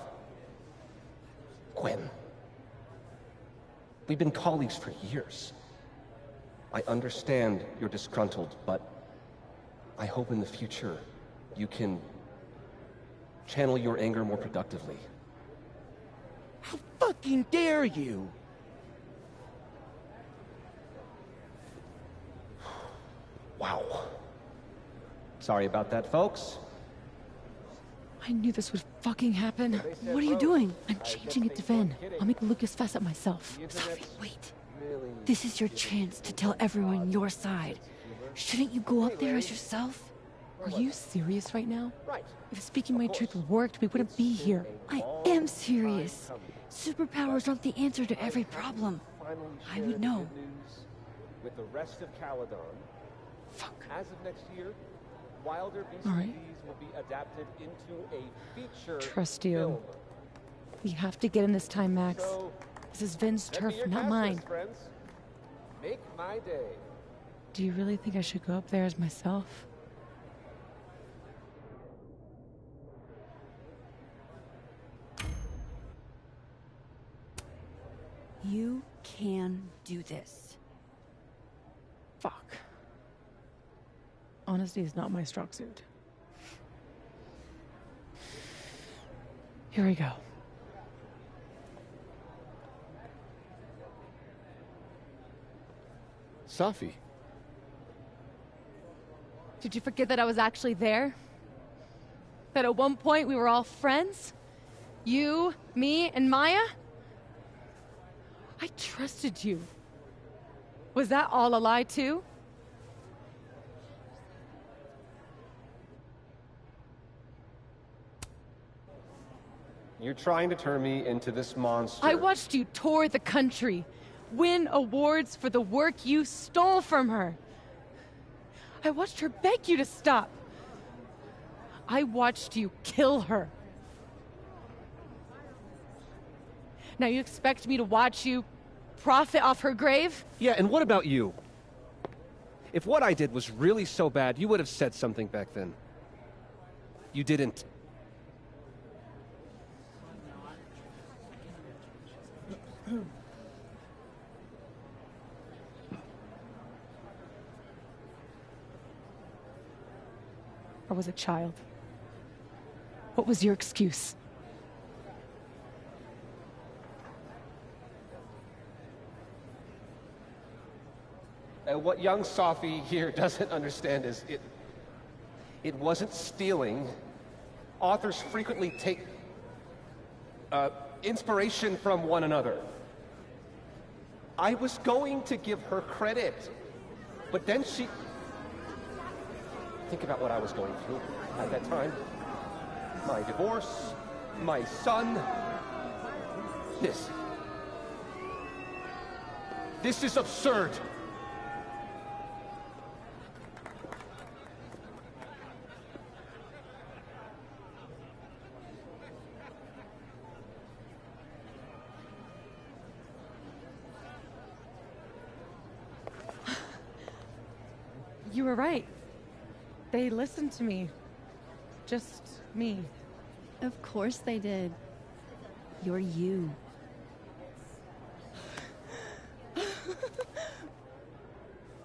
Gwen, we've been colleagues for years. I understand you're disgruntled, but I hope in the future you can channel your anger more productively. How fucking dare you? Wow. Sorry about that, folks. I knew this would fucking happen. What are you doing? I'm changing it to Vin. I'll make Lucas fess up myself. Sophie, wait. This is your chance to tell everyone your side. Shouldn't you go up there as yourself? Are you serious right now? Right. If speaking my truth worked, we wouldn't be here. I am serious. Superpowers aren't the answer to every problem. I would know. With the rest of Caledon. Fuck. As of next year, Wilder All right. VCDs will be adapted into a feature Trust you. film. We have to get in this time, Max. So, This is Vin's send me turf, your not cast mine. list, friends. Make my day. Do you really think I should go up there as myself? You can do this. Fuck. Honesty is not my strong suit. Here we go. Safi. Did you forget that I was actually there? That at one point we were all friends? You, me, and Maya? I trusted you. Was that all a lie, too? You're trying to turn me into this monster. I watched you tour the country, win awards for the work you stole from her. I watched her beg you to stop. I watched you kill her. Now you expect me to watch you profit off her grave? Yeah, and what about you? If what I did was really so bad, you would have said something back then. You didn't. I was a child. What was your excuse? What young Safi here doesn't understand is it wasn't stealing. Authors frequently take inspiration from one another. I was going to give her credit, but then she... Think about what I was going through at that time. My divorce, my son. This is absurd. You were right. They listened to me. Just me. Of course they did. You're you.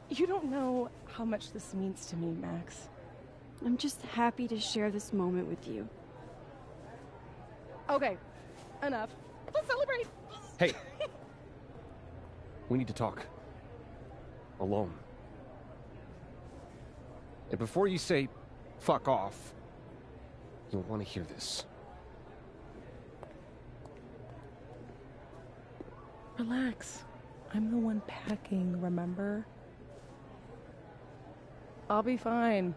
You don't know how much this means to me, Max. I'm just happy to share this moment with you. Okay, enough. Let's celebrate. Hey. We need to talk. Alone. And before you say, fuck off, you'll want to hear this. Relax. I'm the one packing, remember? I'll be fine.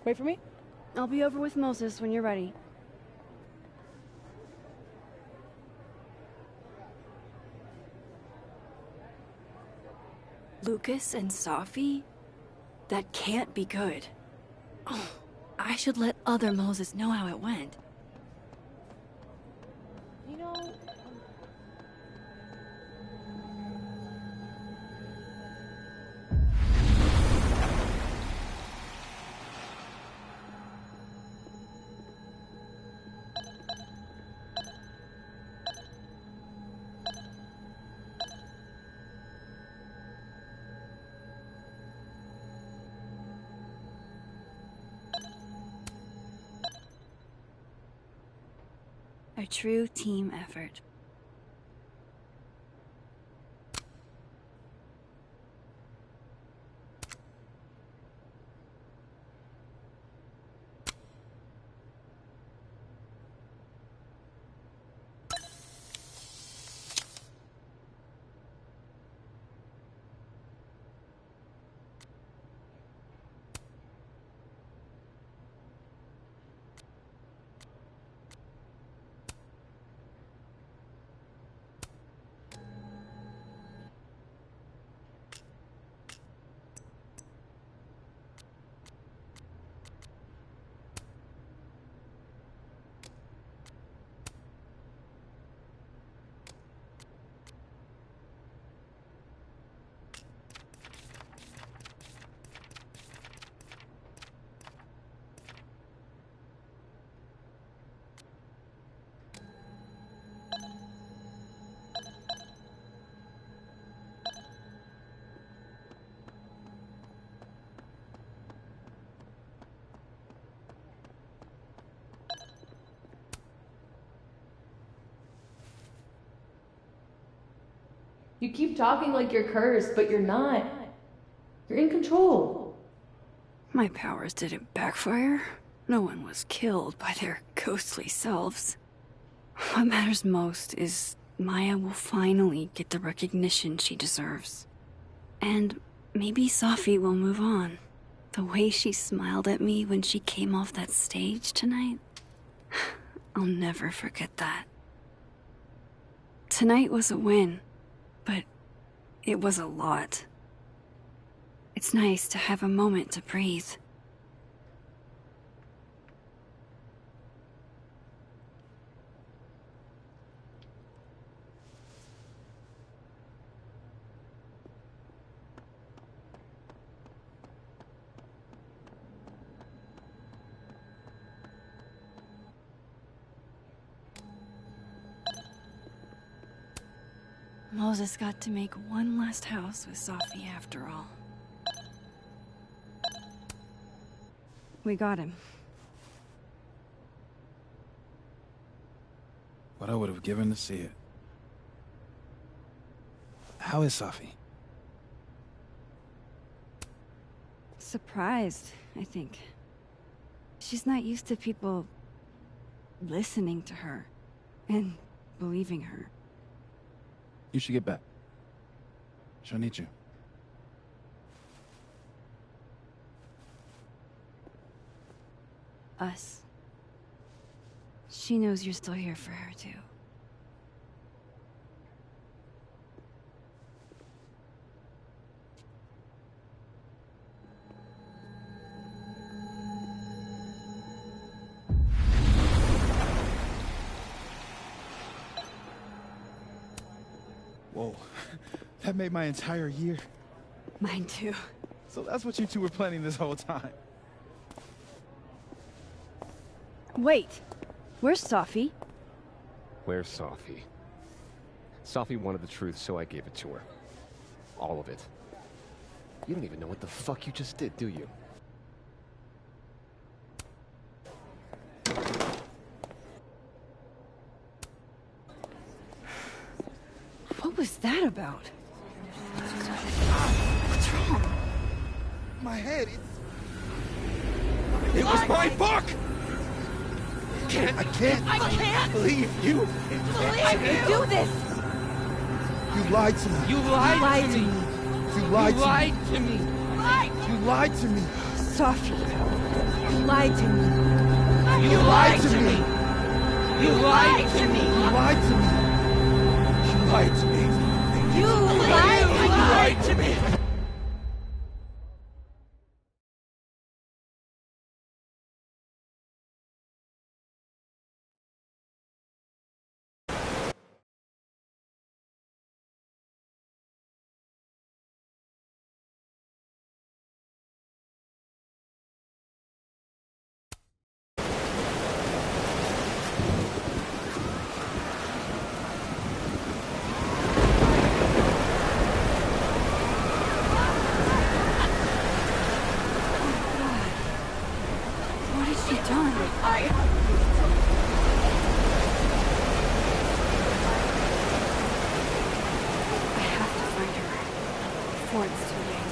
Wait for me? I'll be over with Moses when you're ready. Lucas and Safi? That can't be good. Oh, I should let other Moses know how it went. You know... A true team effort. You keep talking like you're cursed, but you're not. You're in control. My powers didn't backfire. No one was killed by their ghostly selves. What matters most is Maya will finally get the recognition she deserves. And maybe Safi will move on. The way she smiled at me when she came off that stage tonight, I'll never forget that. Tonight was a win, but it was a lot. It's nice to have a moment to breathe. Moses got to make one last house with Safi after all. We got him. What I would have given to see it. How is Safi? Surprised, I think. She's not used to people listening to her and believing her. You should get back. She'll need you. Us. She knows you're still here for her, too. Whoa. That made my entire year. Mine, too. So that's what you two were planning this whole time. Wait. Where's Safi? Where's Safi? Safi wanted the truth, so I gave it to her. All of it. You don't even know what the fuck you just did, do you? What was that about? What's wrong? My head, It was my fuck! I can't believe you. Do this! You lied to me. You lied to me. You lied You lied to me. You lied to me. Safi, you lied to me. You lied to me. You lied to me. You lied to me. You lied to me. You lied to me. What has she done? I have to find her before it's too late.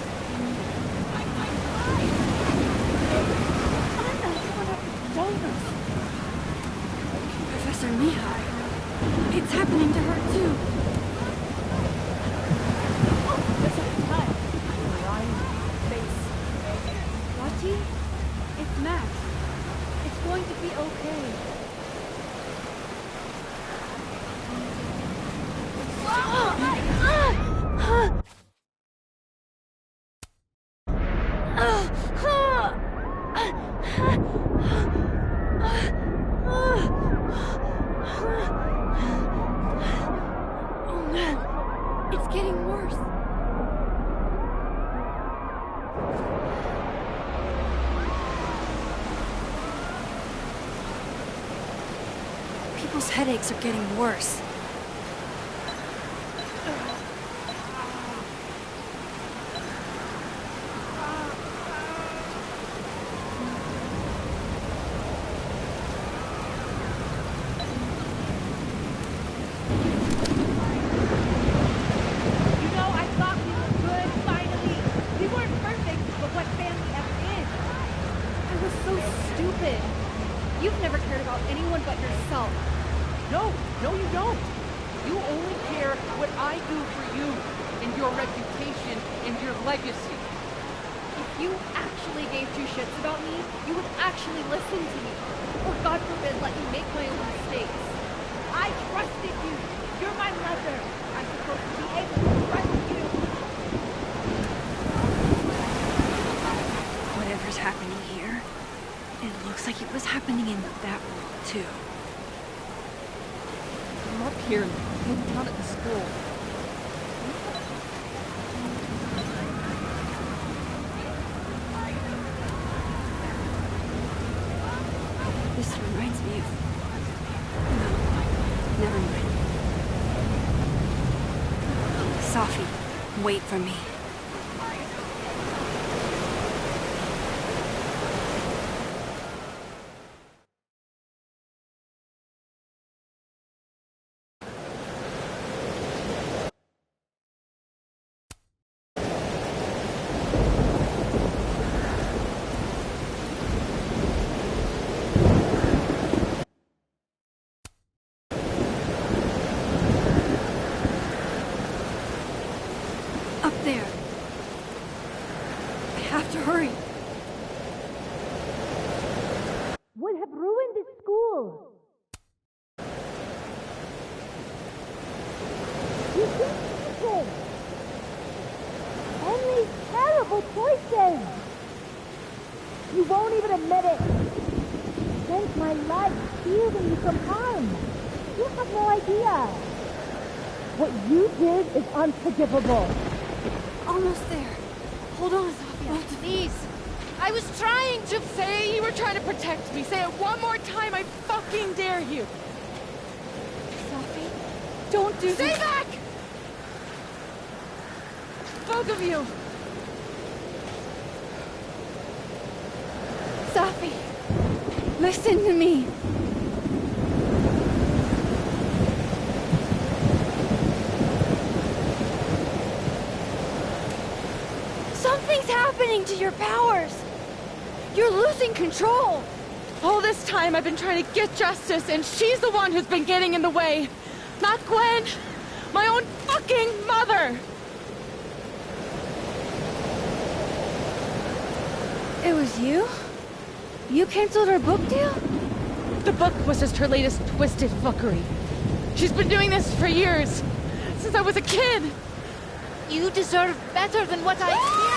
Professor Mihai, it's happening to her too. Watty? It's Max. It's going to be okay. Oh man, it's getting worse. People's headaches are getting worse. stupid. You've never cared about anyone but yourself. No, you don't. You only care what I do for you and your reputation and your legacy. If you actually gave two shits about me, you would actually listen to me. Or God forbid, let me make my own mistakes. I trusted you. You're my mother. I'm supposed to be able to trust you. Whatever's happening here, it looks like it was happening in that world too. I'm up here, maybe not at the school. This reminds me of... No, never mind. Safi, wait for me. Up there. I have to hurry. Would have ruined the school. You did nothing. Only terrible choices. You won't even admit it. Spent my life shielding you from harm. You have no idea. What you did is unforgivable. Almost there. Hold on, Sophia. Oh, Denise. I was trying to say you were trying to protect me. Say it one more time, I fucking dare you. Sophie, don't do Stay back! Both of you. Sophie, listen to me. Something's happening to your powers. You're losing control. All this time I've been trying to get justice, and she's the one who's been getting in the way. Not Gwen. My own fucking mother. It was you? You canceled her book deal? The book was just her latest twisted fuckery. She's been doing this for years. Since I was a kid. You deserve better than what I experienced!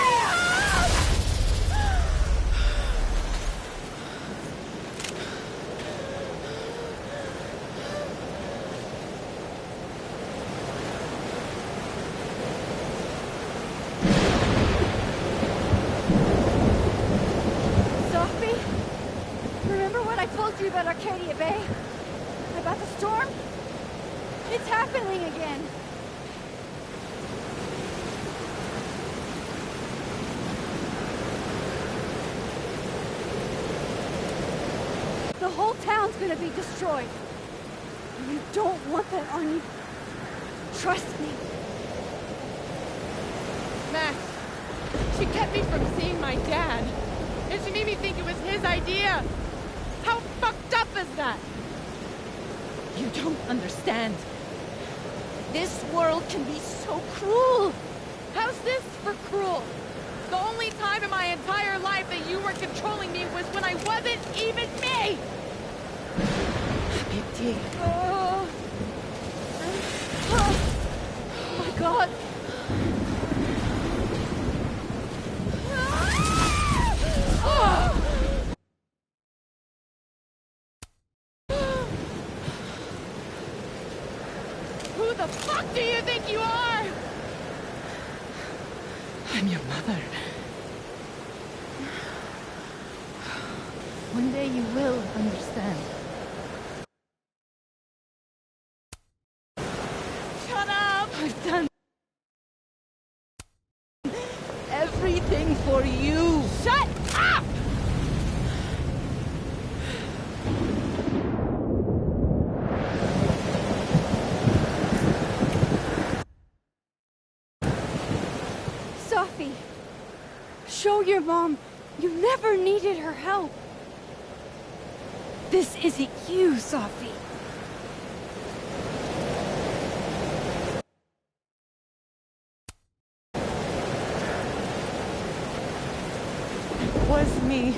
Sophie? Remember what I told you about Arcadia Bay? About the storm? It's happening again. The whole town's gonna be destroyed. You don't want that on you. Trust me. Max, she kept me from seeing my dad. And she made me think it was his idea. How fucked up is that? You don't understand. This world can be so cruel. How's this for cruel? The only time in my entire life that you were controlling me was when I wasn't even me! Big T. Oh my god! Who the fuck do you think you are? I'm your mother. One day you will understand. Shut up! I've done everything for you. Shut up! Sophie, show your mom you never needed her help. This isn't you, Sophie. It was me.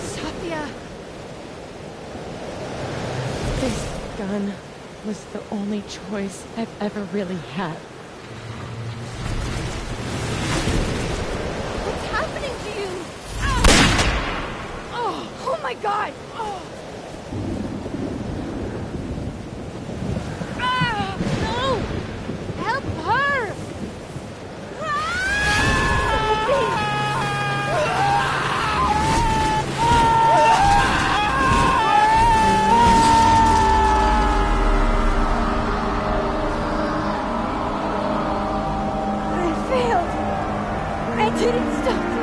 Sophia! This gun was the only choice I've ever really had. What's happening to you? Oh my god! No! Help her! I failed. I didn't stop